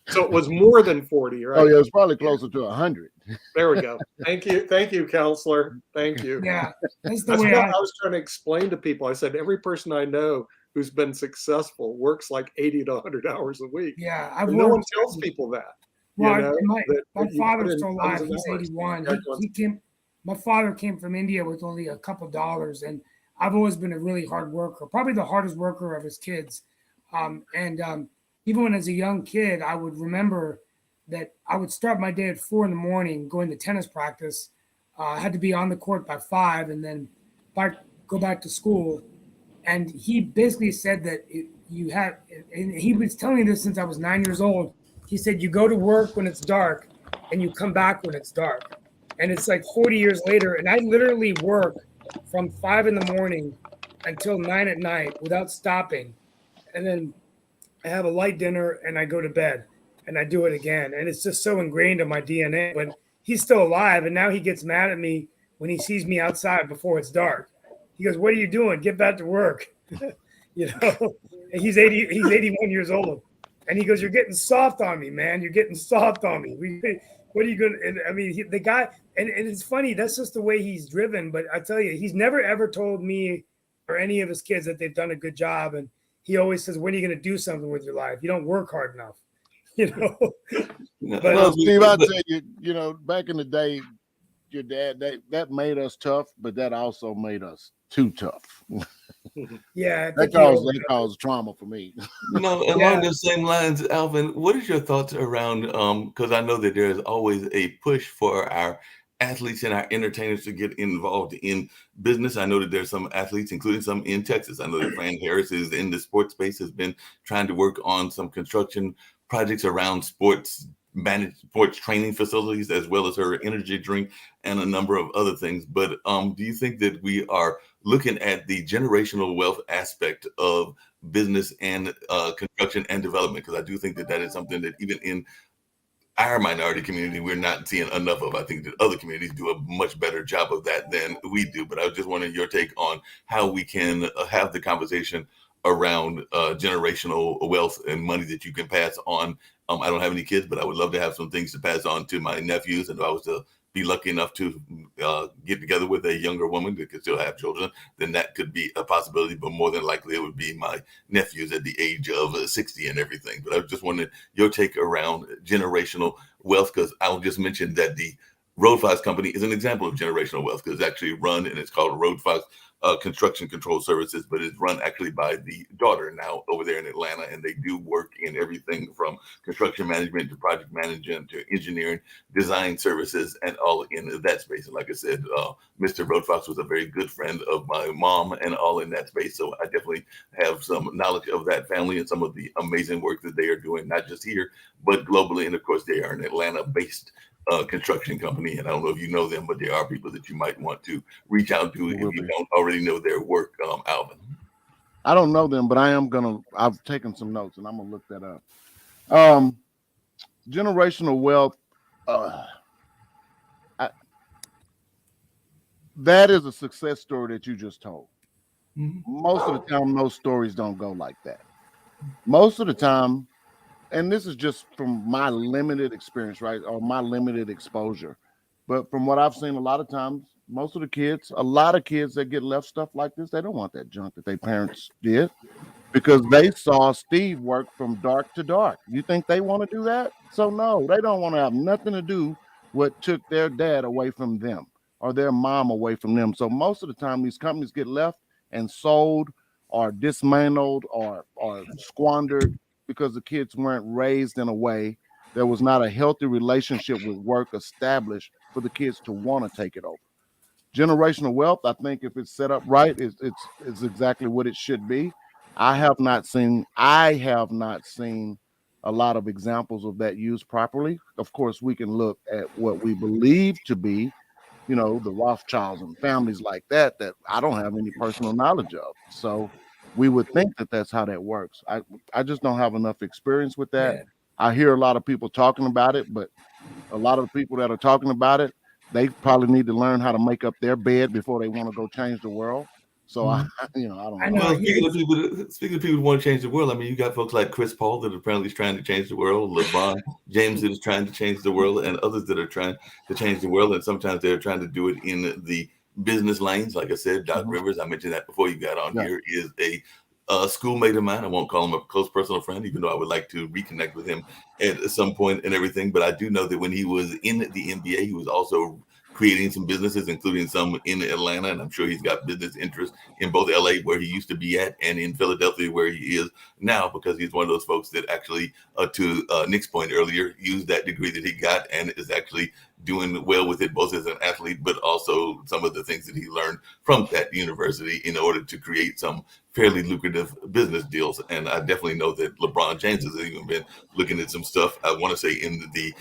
S3: So it was more than 40, right?
S6: Oh yeah, it's probably closer to 100.
S3: There we go. Thank you, counselor. Thank you.
S1: Yeah, that's the
S3: That's
S1: way
S3: what
S1: I.
S3: I was trying to explain to people. I said every person I know who's been successful works like 80 to 100 hours a week.
S1: Yeah, I've
S3: And no one
S1: worked.
S3: tells people that.
S1: Well,
S3: you know,
S1: my
S3: that you put
S1: father's
S3: in
S1: still
S3: tons
S1: alive.
S3: of
S1: He's
S3: hours.
S1: 81.
S3: Yeah,
S1: He came. My father came from India with only a couple dollars, and I've always been a really hard worker, probably the hardest worker of his kids. Even when as a young kid, I would remember that I would start my day at 4 in the morning, going to tennis practice. I had to be on the court by 5, and then go back to school. And he basically said that you had, and he was telling me this since I was 9 years old. He said, you go to work when it's dark and you come back when it's dark. And it's like 40 years later. And I literally work from 5 in the morning until 9 at night without stopping. And then I have a light dinner and I go to bed and I do it again. And it's just so ingrained in my DNA. But he's still alive. And now he gets mad at me when he sees me outside before it's dark. He goes, what are you doing? Get back to work. You know, and he's 81 years old. And he goes, you're getting soft on me, man. You're getting soft on me. What are you going to, I mean, the guy, and it's funny. That's just the way he's driven. But I tell you, he's never, ever told me or any of his kids that they've done a good job. And he always says, when are you going to do something with your life? You don't work hard enough, you know?
S2: No,
S1: But-
S6: Well, Steve, I
S2: but-
S6: tell you, you know, back in the day, your dad, that made us tough, but that also made us too tough.
S1: Yeah. I
S6: That
S1: think
S6: caused trauma for me.
S2: No, along those same lines, Alvin, what is your thoughts around? Because I know that there is always a push for our athletes and our entertainers to get involved in business. I know that there's some athletes, including some in Texas. I know that Fran Harris is in the sports space, has been trying to work on some construction projects around sports, managed sports training facilities, as well as her energy drink and a number of other things. But do you think that we are looking at the generational wealth aspect of business and construction and development? Because I do think that that is something that even in our minority community, we're not seeing enough of. I think that other communities do a much better job of that than we do. But I was just wondering your take on how we can have the conversation around generational wealth and money that you can pass on. I don't have any kids, but I would love to have some things to pass on to my nephews. And if I was to be lucky enough to get together with a younger woman that could still have children, then that could be a possibility. But more than likely, it would be my nephews at the age of 60 and everything. But I was just wondering your take around generational wealth, because I'll just mention that the Road Fox company is an example of generational wealth, because it's actually run, and it's called Road Fox Construction Control Services, but it's run actually by the daughter now over there in Atlanta, and they do work in everything from construction management to project management to engineering, design services, and all in that space. And like I said, Mr. Road Fox was a very good friend of my mom and all in that space. So I definitely have some knowledge of that family and some of the amazing work that they are doing, not just here, but globally. And of course, they are an Atlanta-based construction company, and I don't know if you know them, but there are people that you might want to reach out to if you don't already know their work, Alvin.
S6: I don't know them, but I've taken some notes and I'm gonna look that up. Generational wealth, that is a success story that you just told. Most of the time, those stories don't go like that. Most of the time, and this is just from my limited experience, right, or my limited exposure, but from what I've seen, a lot of times, a lot of kids that get left stuff like this, they don't want that junk that their parents did, because they saw Steve work from dark to dark. You think they want to do that? So no, they don't want to have nothing to do what took their dad away from them or their mom away from them. So most of the time, these companies get left and sold or dismantled or squandered because the kids weren't raised in a way, there was not a healthy relationship with work established for the kids to want to take it over. Generational wealth, I think if it's set up right, it's exactly what it should be. I have not seen a lot of examples of that used properly. Of course, we can look at what we believe to be, the Rothschilds and families like that I don't have any personal knowledge of. So we would think that that's how that works. I just don't have enough experience with that.
S1: Yeah.
S6: I hear a lot of people talking about it, but a lot of the people that are talking about it, they probably need to learn how to make up their bed before they want to go change the world. So I don't
S1: I
S6: know.
S1: know.
S2: Well, speaking of people who want to change the world, I mean, you got folks like Chris Paul that apparently is trying to change the world, LeBron James that is trying to change the world, and others that are trying to change the world. And sometimes they're trying to do it in the business lanes. Like I said, Doc Rivers, I mentioned that before you got on here, is a schoolmate of mine. I won't call him a close personal friend, even though I would like to reconnect with him at some point and everything. But I do know that when he was in the NBA, he was also creating some businesses, including some in Atlanta. And I'm sure he's got business interests in both LA, where he used to be at, and in Philadelphia, where he is now, because he's one of those folks that actually, to Nick's point earlier, used that degree that he got and is actually doing well with it, both as an athlete, but also some of the things that he learned from that university in order to create some fairly lucrative business deals. And I definitely know that LeBron James has even been looking at some stuff, I want to say, in the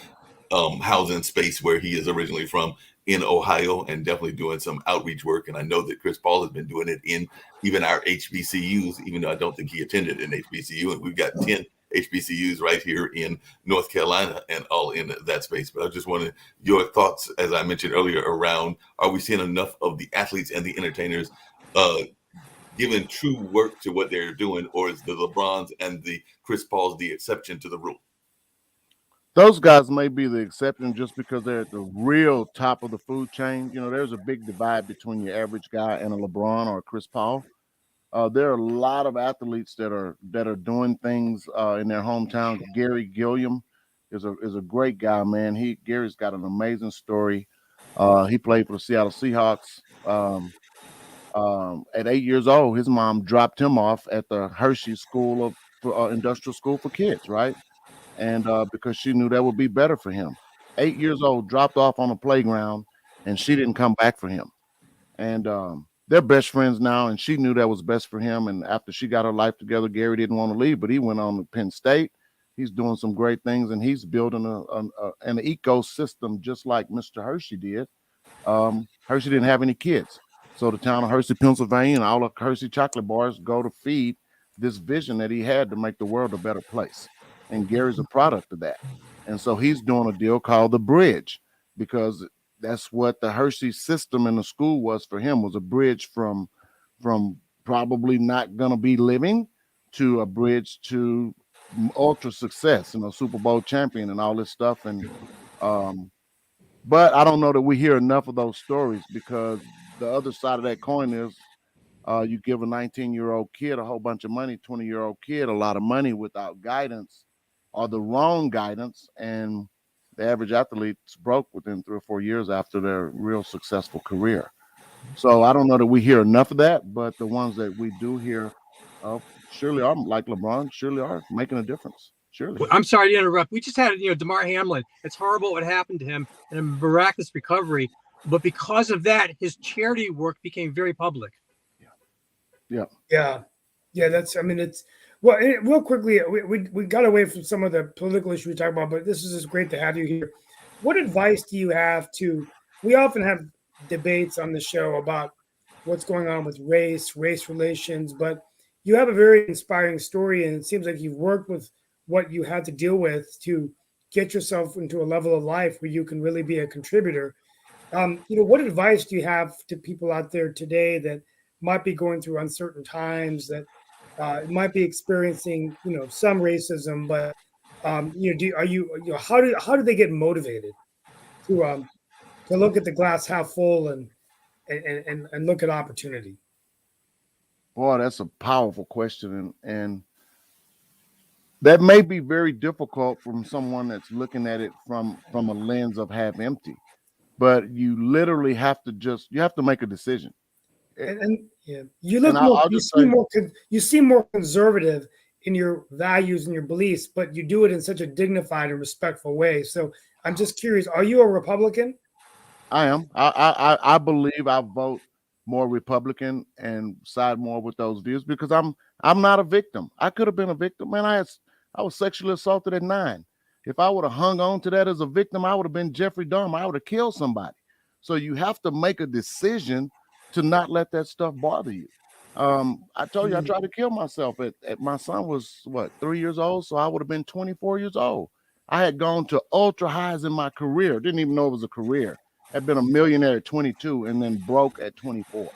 S2: housing space where he is originally from in Ohio, and definitely doing some outreach work. And I know that Chris Paul has been doing it in even our HBCUs, even though I don't think he attended an HBCU. And we've got 10 HBCUs right here in North Carolina and all in that space. But I just wanted your thoughts, as I mentioned earlier, around, are we seeing enough of the athletes and the entertainers giving true work to what they're doing, or is the LeBrons and the Chris Pauls the exception to the rule?
S6: Those guys may be the exception just because they're at the real top of the food chain. There's a big divide between your average guy and a LeBron or a Chris Paul. There are a lot of athletes that are doing things in their hometown. Gary Gilliam is a great guy, man. Gary's got an amazing story. He played for the Seattle Seahawks. At 8 years old, his mom dropped him off at the Hershey School of Industrial School for Kids, right? And because she knew that would be better for him. 8 years old, dropped off on the playground, and she didn't come back for him. And they're best friends now, and she knew that was best for him. And after she got her life together, Gary didn't want to leave, but he went on to Penn State. He's doing some great things, and he's building an ecosystem just like Mr. Hershey did. Hershey didn't have any kids. So the town of Hershey, Pennsylvania, and all the Hershey chocolate bars go to feed this vision that he had to make the world a better place. And Gary's a product of that. And so he's doing a deal called the Bridge, because that's what the Hershey system in the school was for him, was a bridge from probably not going to be living to a bridge to ultra success, Super Bowl champion and all this stuff. And but I don't know that we hear enough of those stories, because the other side of that coin is you give a 19-year-old kid a whole bunch of money, 20-year-old kid a lot of money without guidance or the wrong guidance, and the average athlete's broke within 3 or 4 years after their real successful career. So I don't know that we hear enough of that, but the ones that we do hear surely are, like LeBron, surely are making a difference. Surely.
S4: I'm sorry to interrupt. We just had, Damar Hamlin. It's horrible what happened to him, and a miraculous recovery. But because of that, his charity work became very public.
S6: Yeah.
S1: It's well, real quickly, we got away from some of the political issues we talked about, but this is just great to have you here. What advice do you have we often have debates on the show about what's going on with race relations, but you have a very inspiring story, and it seems like you've worked with what you had to deal with to get yourself into a level of life where you can really be a contributor. What advice do you have to people out there today that might be going through uncertain times, that might be experiencing, some racism, but how do they get motivated to look at the glass half full and look at opportunity?
S6: Boy, that's a powerful question, and that may be very difficult from someone that's looking at it from a lens of half empty. But you literally have to make a decision.
S1: You look you seem more conservative in your values and your beliefs, but you do it in such a dignified and respectful way. So I'm just curious, are you a Republican?
S6: I am. I believe I vote more Republican and side more with those views, because I'm not a victim. I could have been a victim, man. I was sexually assaulted at 9. If I would have hung on to that as a victim, I would have been Jeffrey Dahmer. I would have killed somebody. So you have to make a decision to not let that stuff bother you. I told you I tried to kill myself at my son was 3 years old, so I would have been 24 years old. I had gone to ultra highs in my career. Didn't even know it was a career. Had been a millionaire at 22 and then broke at 24.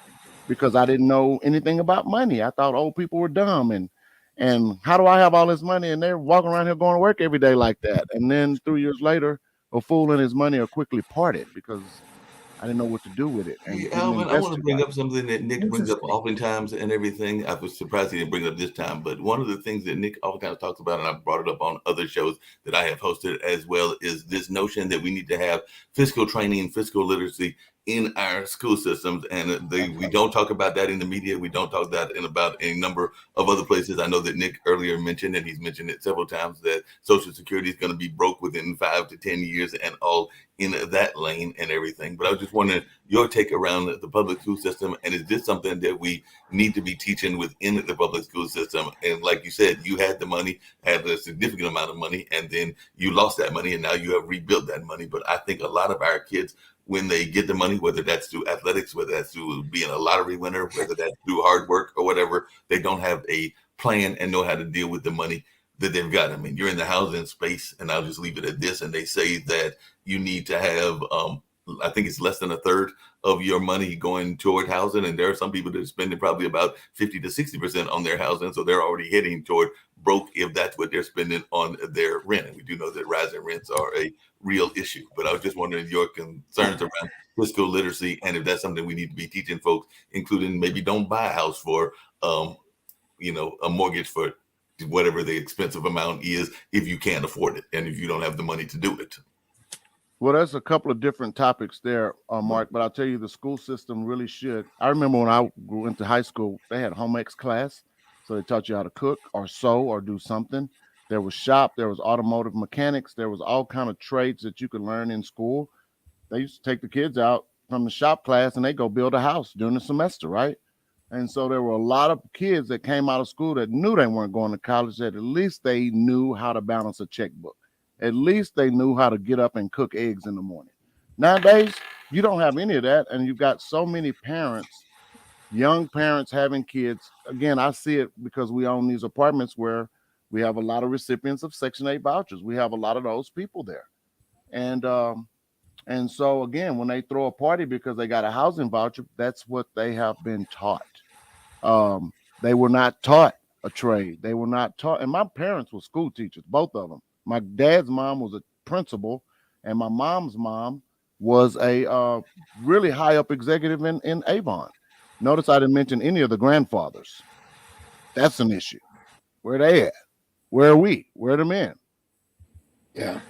S6: because I didn't know anything about money. I thought old people were dumb, and how do I have all this money and they're walking around here going to work every day like that? And then 3 years later, a fool and his money are quickly parted because I didn't know what to do with it and
S2: Hey,
S6: didn't
S2: Alvin, I
S6: invest
S2: want to
S6: it
S2: bring
S6: right.
S2: up something that Nick brings up
S1: Interesting.
S2: oftentimes and everything. I was surprised he didn't bring it up this time, but one of the things that Nick oftentimes talks about, and I've brought it up on other shows that I have hosted as well, is this notion that we need to have fiscal training, fiscal literacy in our school systems. And we don't talk about that in the media. We don't talk that in about a number of other places. I know that Nick earlier mentioned, and he's mentioned it several times, that Social Security is going to be broke within 5 to 10 years and all in that lane and everything. But I was just wondering your take around the public school system, and is this something that we need to be teaching within the public school system? And like you said, you had the money, had a significant amount of money, and then you lost that money, and now you have rebuilt that money. But I think a lot of our kids, when they get the money, whether that's through athletics, whether that's through being a lottery winner, whether that's through hard work or whatever, they don't have a plan and know how to deal with the money that they've got. I mean, you're in the housing space, and I'll just leave it at this. And they say that you need to have, I think it's less than a third of your money going toward housing. And there are some people that are spending probably about 50 to 60% on their housing. So they're already heading toward broke if that's what they're spending on their rent. And we do know that rising rents are a real issue. But I was just wondering your concerns around fiscal literacy, and if that's something we need to be teaching folks, including maybe don't buy a house for, a mortgage for whatever the expensive amount is if you can't afford it and if you don't have the money to do it.
S6: Well, there's a couple of different topics there, Mark, but I'll tell you the school system really should. I remember when I went to high school, they had home ec class. So they taught you how to cook or sew or do something. There was shop, there was automotive mechanics, there was all kind of trades that you could learn in school. They used to take the kids out from the shop class and they go build a house during the semester, right? And so there were a lot of kids that came out of school that knew they weren't going to college, that at least they knew how to balance a checkbook. At least they knew how to get up and cook eggs in the morning. Nowadays, you don't have any of that. And you've got so many parents, young parents having kids. Again, I see it because we own these apartments where we have a lot of recipients of Section 8 vouchers. We have a lot of those people there. And so, again, when they throw a party because they got a housing voucher, that's what they have been taught. They were not taught a trade. They were not taught. And my parents were school teachers, both of them. My dad's mom was a principal, and my mom's mom was a really high up executive in Avon. Notice I didn't mention any of the grandfathers. That's an issue. Where are they at? Where are we? Where are the men?
S3: Yeah.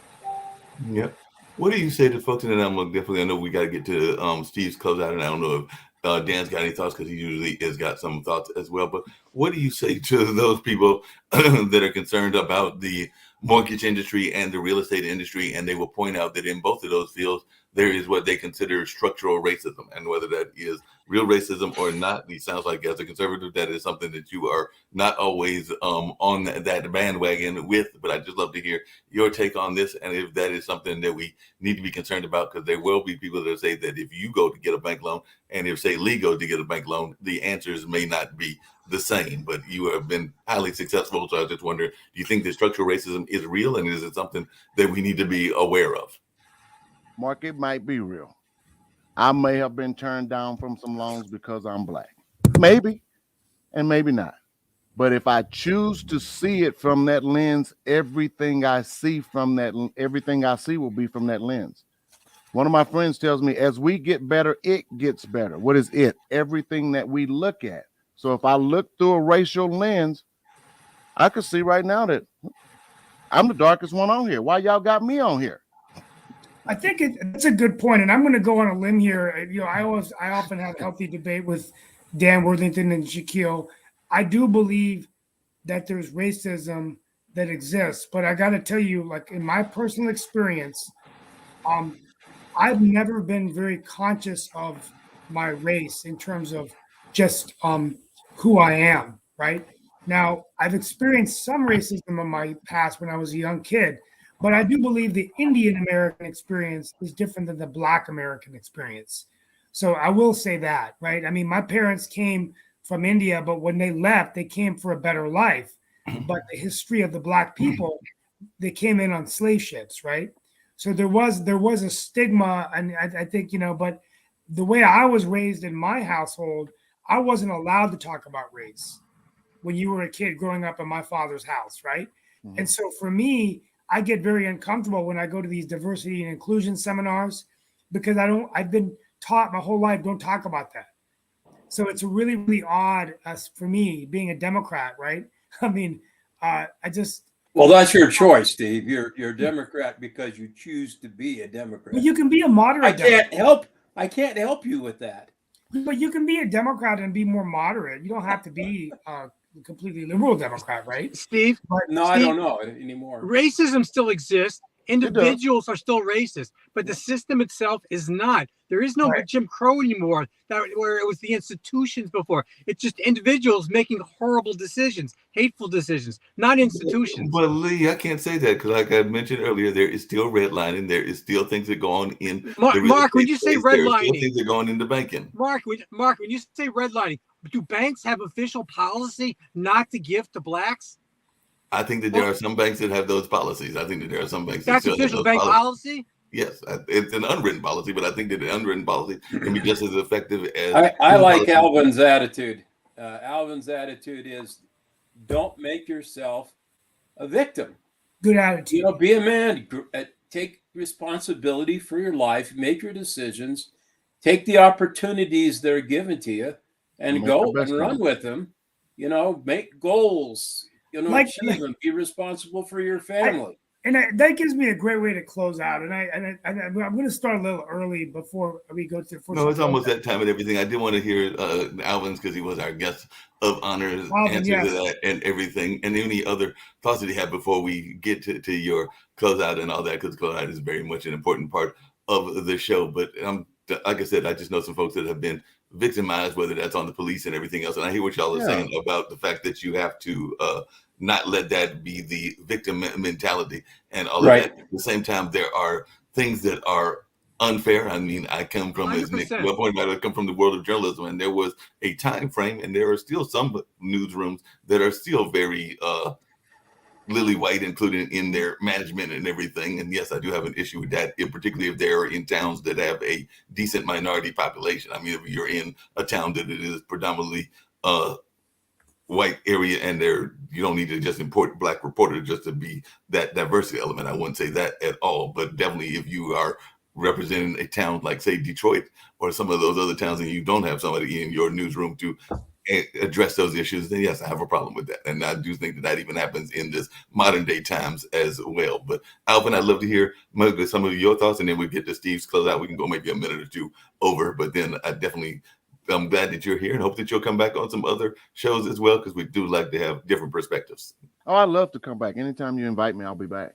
S2: Yep. What do you say to folks? And then I'm definitely, I know we got to get to Steve's closeout, and I don't know if Dan's got any thoughts because he usually has got some thoughts as well. But what do you say to those people that are concerned about the mortgage industry and the real estate industry? And they will point out that in both of those fields, there is what they consider structural racism, and whether that is real racism or not, it sounds like as a conservative, that is something that you are not always on that bandwagon with. But I'd just love to hear your take on this, and if that is something that we need to be concerned about, because there will be people that say that if you go to get a bank loan and if, say, Lee goes to get a bank loan, the answers may not be the same, but you have been highly successful. So I just wonder, do you think that structural racism is real, and is it something that we need to be aware of?
S6: Mark, it might be real. I may have been turned down from some loans because I'm black. Maybe, and maybe not. But if I choose to see it from that lens, everything I see will be from that lens. One of my friends tells me, as we get better, it gets better. What is it? Everything that we look at. So if I look through a racial lens, I could see right now that I'm the darkest one on here. Why y'all got me on here?
S1: I think it's a good point, and I'm going to go on a limb here. I often have healthy debate with Dan Worthington and Shaquille. I do believe that there's racism that exists, but I got to tell you, like in my personal experience, I've never been very conscious of my race in terms of just who I am. Right now, I've experienced some racism in my past when I was a young kid. But I do believe the Indian American experience is different than the Black American experience. So I will say that, right? I mean, my parents came from India, but when they left, they came for a better life. But the history of the Black people, they came in on slave ships, right? So there was a stigma, and I think, but the way I was raised in my household, I wasn't allowed to talk about race when you were a kid growing up in my father's house, right?
S6: Mhm.
S1: And so for me, I get very uncomfortable when I go to these diversity and inclusion seminars because I've been taught my whole life, don't talk about that. So it's really, really odd for me being a Democrat, right? I mean, I just,
S5: Well, that's your choice, Steve. You're a Democrat because you choose to be a
S1: but
S5: Democrat.
S1: you can be a moderate
S5: I can't help you with that.
S1: But you can be a Democrat and be more moderate. You don't have to be a completely liberal Democrat, right?
S4: Steve,
S5: No, I
S4: Steve,
S5: don't know anymore.
S4: racism still exists.
S6: does.
S4: Individuals are still racist, but the system itself is not. There is no
S1: Right.
S4: Jim Crow anymore, where it was the institutions before. It's just individuals making horrible decisions, hateful decisions, not institutions.
S2: But Lee, I can't say that because, like I mentioned earlier, there is still redlining. There is still things that go on in the real
S4: Mark, when
S2: estate
S4: you say
S2: space. There are still
S4: redlining,
S2: things that go on in the banking.
S4: Mark, when you say redlining, do banks have official policy not to give to blacks?
S2: I think that there are some banks that have those policies. I think that there are some banks that
S4: That's
S2: still have
S4: official
S2: those
S4: bank
S2: policies.
S4: policy.
S2: Yes, it's an unwritten policy, but I think that the unwritten policy can be just as effective as.
S5: I like
S2: policy.
S5: Alvin's attitude. Alvin's attitude is don't make yourself a victim.
S1: Good attitude.
S5: You know, be a man. Take responsibility for your life. Make your decisions. Take the opportunities that are given to you, and
S6: Make
S5: go
S6: the best
S5: and
S6: of
S5: run
S6: it.
S5: with them. You know, make goals. You know,
S1: Like-
S5: achieve them. Be responsible for your family.
S1: And that gives me a great way to close out. And I'm going to start a little early before we go to.
S2: No, it's almost that time and everything. I did want to hear Alvin's because he was our guest of honor,
S1: Alvin,
S2: answer
S1: yes.
S2: to that and everything, and any other thoughts that he had before we get to your closeout and all that, because closeout is very much an important part of the show. But like I said, I just know some folks that have been victimized, whether that's on the police and everything else. And I hear what y'all are saying about the fact that you have to not let that be the victim mentality and all
S5: Right.
S2: of that. At the same time, there are things that are unfair. I mean, I come from, as Nick
S4: 100%.
S2: well pointed out, I come from the world of journalism, and there was a time frame, and there are still some newsrooms that are still very lily white, including in their management and everything. And yes, I do have an issue with that, particularly if they're in towns that have a decent minority population. I mean, if you're in a town that it is predominantly white area, and you don't need to just import black reporters just to be that diversity element. I wouldn't say that at all, but definitely if you are representing a town like, say, Detroit or some of those other towns, and you don't have somebody in your newsroom to address those issues, then yes, I have a problem with that. And I do think that even happens in this modern day times as well. But Alvin, I'd love to hear some of your thoughts, and then we get to Steve's closeout. We can go maybe a minute or two over, but then I'm glad that you're here and hope that you'll come back on some other shows as well, because we do like to have different perspectives.
S6: Oh, I'd love to come back. Anytime you invite me, I'll be back.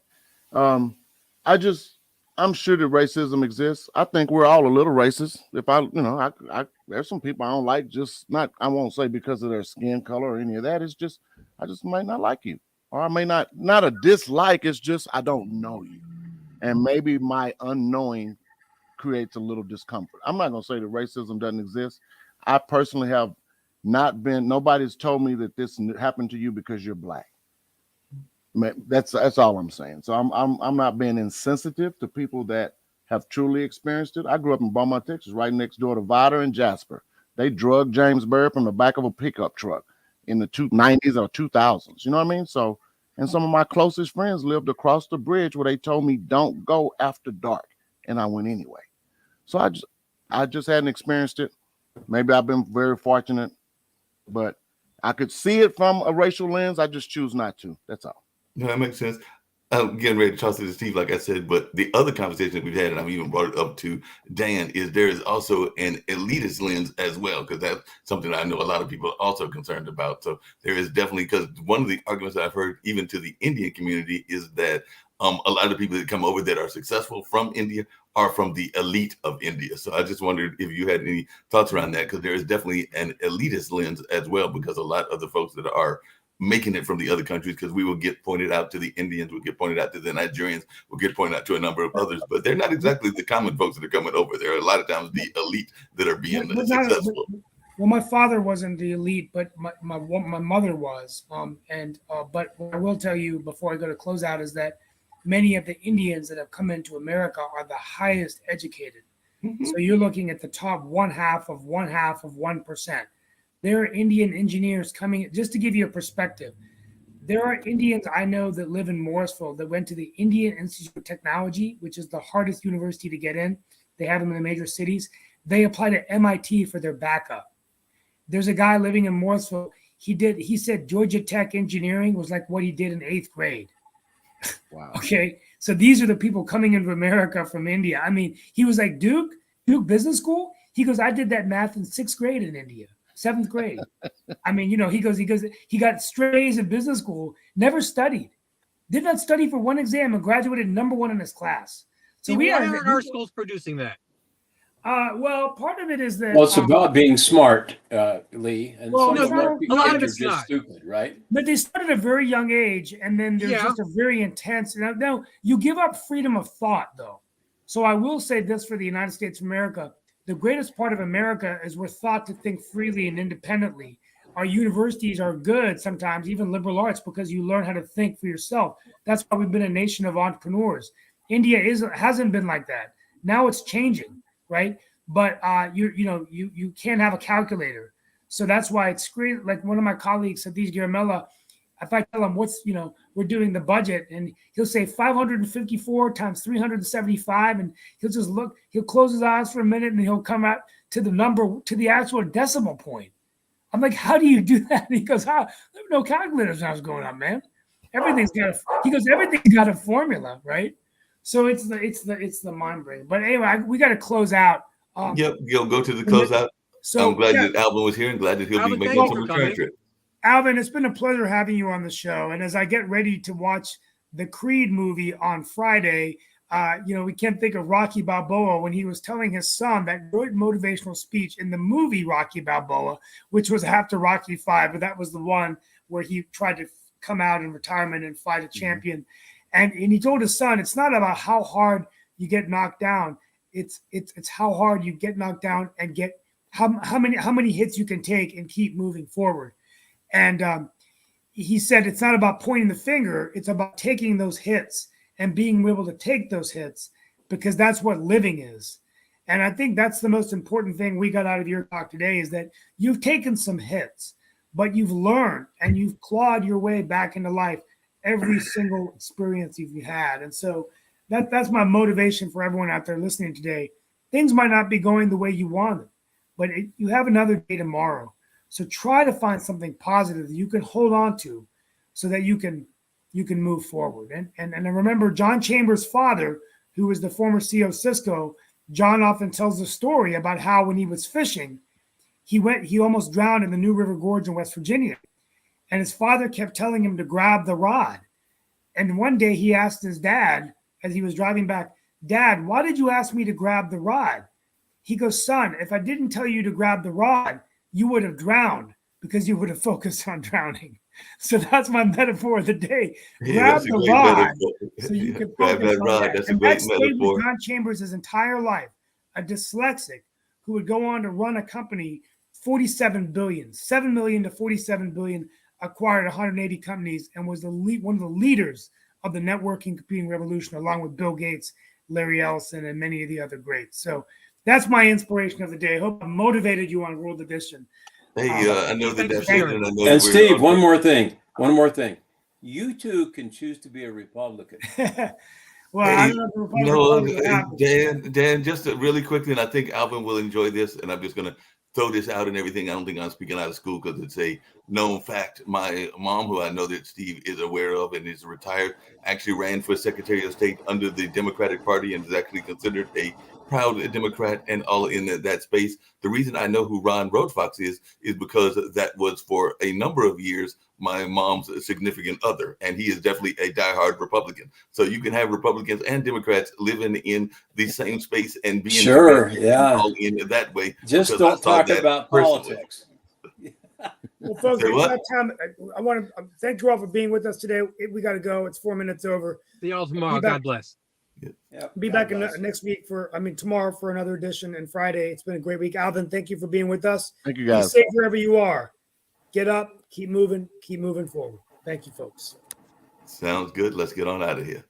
S6: I'm sure that racism exists. I think we're all a little racist. If there's some people I don't like, I won't say because of their skin color or any of that. It's just, I just might not like you, or I may not a dislike. It's just, I don't know you. And maybe my unknowing creates a little discomfort. I'm not going to say that racism doesn't exist. I personally have nobody's told me that this happened to you because you're black. That's all I'm saying. So I'm not being insensitive to people that have truly experienced it. I grew up in Beaumont, Texas, right next door to Vidor and Jasper. They drugged James Byrd from the back of a pickup truck in the 90s or 2000s. You know what I mean? So, and some of my closest friends lived across the bridge where they told me don't go after dark, and I went anyway. So I just hadn't experienced it. Maybe I've been very fortunate, but I could see it from a racial lens. I just choose not to. That's all.
S2: No, that makes sense. I'm getting ready to toss it to Steve, like I said, but the other conversation that we've had, and I've even brought it up to Dan, is there is also an elitist lens as well, because that's something I know a lot of people are also concerned about. So there is definitely, because one of the arguments that I've heard even to the Indian community is that a lot of people that come over that are successful from India are from the elite of India. So I just wondered if you had any thoughts around that, because there is definitely an elitist lens as well, because a lot of the folks that are making it from the other countries, because we will get pointed out to the Indians, we'll get pointed out to the Nigerians, we'll get pointed out to a number of others, but they're not exactly the common folks that are coming over. There are a lot of times the elite that are being successful.
S1: Well, my father wasn't the elite, but my mother was. But what I will tell you before I go to closeout is that many of the Indians that have come into America are the highest educated. Mm-hmm. So you're looking at the top one half of 1%. there are Indian engineers coming. Just to give you a perspective, there are Indians I know that live in Morrisville that went to the Indian Institute of Technology, which is the hardest university to get in. They have them in the major cities. They apply to MIT for their backup. There's a guy living in Morrisville. He said Georgia Tech engineering was like what he did in 8th grade.
S6: Wow.
S1: Okay. So these are the people coming into America from India. I mean, he was like, Duke Business School. He goes, I did that math in 6th grade in India, 7th grade. I mean, he goes, he got straight A's in business school, never studied, did not study for one exam and graduated #1 in his class. So
S4: Why aren't our schools producing that?
S1: Well, part of it is that.
S5: Well, it's about being smart, Lee, and
S1: Well,
S5: some
S1: no,
S5: of
S4: a lot
S5: our
S4: of
S5: kids
S4: it's
S5: are just
S4: not.
S5: stupid, right?
S1: But they start at a very young age, and then there's
S4: Yeah.
S1: just a very intense. Now, you give up freedom of thought, though. So I will say this for the United States of America: the greatest part of America is we're thought to think freely and independently. Our universities are good sometimes, even liberal arts, because you learn how to think for yourself. That's why we've been a nation of entrepreneurs. India hasn't been like that. Now it's changing, right? But you can't have a calculator. So that's why it's great. Like one of my colleagues, Satish Garamella, if I tell him we're doing the budget, and he'll say 554 times 375, and he'll close his eyes for a minute, and he'll come out to the number, to the actual decimal point. I'm like, how do you do that? And he goes, there are no calculators when I was growing up, man. Everything's got a formula, right? So it's the mind brain. But anyway, we got to close out.
S2: Yep, you'll go to the closeout.
S1: So
S2: I'm glad that Alvin was here and glad that he'll
S4: Alvin,
S2: be
S4: thank
S2: making
S4: you
S2: some
S4: for
S2: return
S4: coming.
S2: trip.
S1: Alvin, it's been a pleasure having you on the show. And as I get ready to watch the Creed movie on Friday, we can't think of Rocky Balboa when he was telling his son that great motivational speech in the movie Rocky Balboa, which was after Rocky V, but that was the one where he tried to come out in retirement and fight a champion. And he told his son, it's not about how hard you get knocked down. It's how hard you get knocked down and get how many hits you can take and keep moving forward. And he said it's not about pointing the finger, it's about taking those hits and being able to take those hits, because that's what living is. And I think that's the most important thing we got out of your talk today, is that you've taken some hits, but you've learned and you've clawed your way back into life every single experience you've had. And so that's my motivation for everyone out there listening today. Things might not be going the way you want them, but you have another day tomorrow. So try to find something positive that you can hold on to so that you can move forward. And I remember John Chambers' father, who was the former CEO of Cisco. John often tells the story about how when he was fishing, he almost drowned in the New River Gorge in West Virginia. And his father kept telling him to grab the rod. And one day he asked his dad, as he was driving back, Dad, why did you ask me to grab the rod? He goes, son, if I didn't tell you to grab the rod, you would have drowned because you would have focused on drowning. So that's my metaphor of the day. Grab
S2: that's a
S1: the
S2: great
S1: rod
S2: metaphor.
S1: so you can
S2: Grab
S1: focus
S2: that
S1: on
S2: rod.
S1: that.
S2: That's a
S1: And
S2: great
S1: that stayed with
S2: metaphor.
S1: John Chambers his entire life, a dyslexic who would go on to run a company, 47 billion, 7 million to 47 billion, acquired 180 companies, and was one of the leaders of the networking computing revolution, along with Bill Gates, Larry Ellison, and many of the other greats. So that's my inspiration of the day. I hope I motivated you on World Edition.
S2: Hey, I know that that's it.
S1: Thank you.
S2: And I know
S5: And
S2: that we're
S5: Steve,
S2: on-
S5: one more thing. You too can choose to be a Republican.
S1: Well, I don't know if the Republicans will happen.
S2: Dan, just really quickly, and I think Alvin will enjoy this, and I'm just going to throw this out and everything. I don't think I'm speaking out of school because it's a known fact. My mom, who I know that Steve is aware of and is retired, actually ran for Secretary of State under the Democratic Party and is actually considered a proud Democrat and all in that space. The reason I know who Ron Roadfox is because that was for a number of years my mom's significant other, and he is definitely a diehard Republican. So you can have Republicans and Democrats living in the same space and being
S5: Sure,
S2: together
S5: yeah.
S2: all in that way.
S5: Just
S2: because
S5: don't
S2: I saw
S5: talk
S2: that
S5: about
S2: personally.
S5: politics.
S1: Well, folks,
S2: Say
S1: it's
S2: what?
S1: that time. I want to thank you all for being with us today. We got to go. It's 4 minutes over.
S4: See y'all tomorrow.
S1: Be back.
S4: God bless.
S5: Yep,
S1: Be
S5: God
S1: back
S5: bless.
S1: next week tomorrow for another edition, and Friday. It's been a great week. Alvin, thank you for being with us.
S6: Thank you,
S1: Be
S6: guys.
S1: safe wherever you are. Get up, keep moving forward. Thank you, folks.
S2: Sounds good. Let's get on out of here.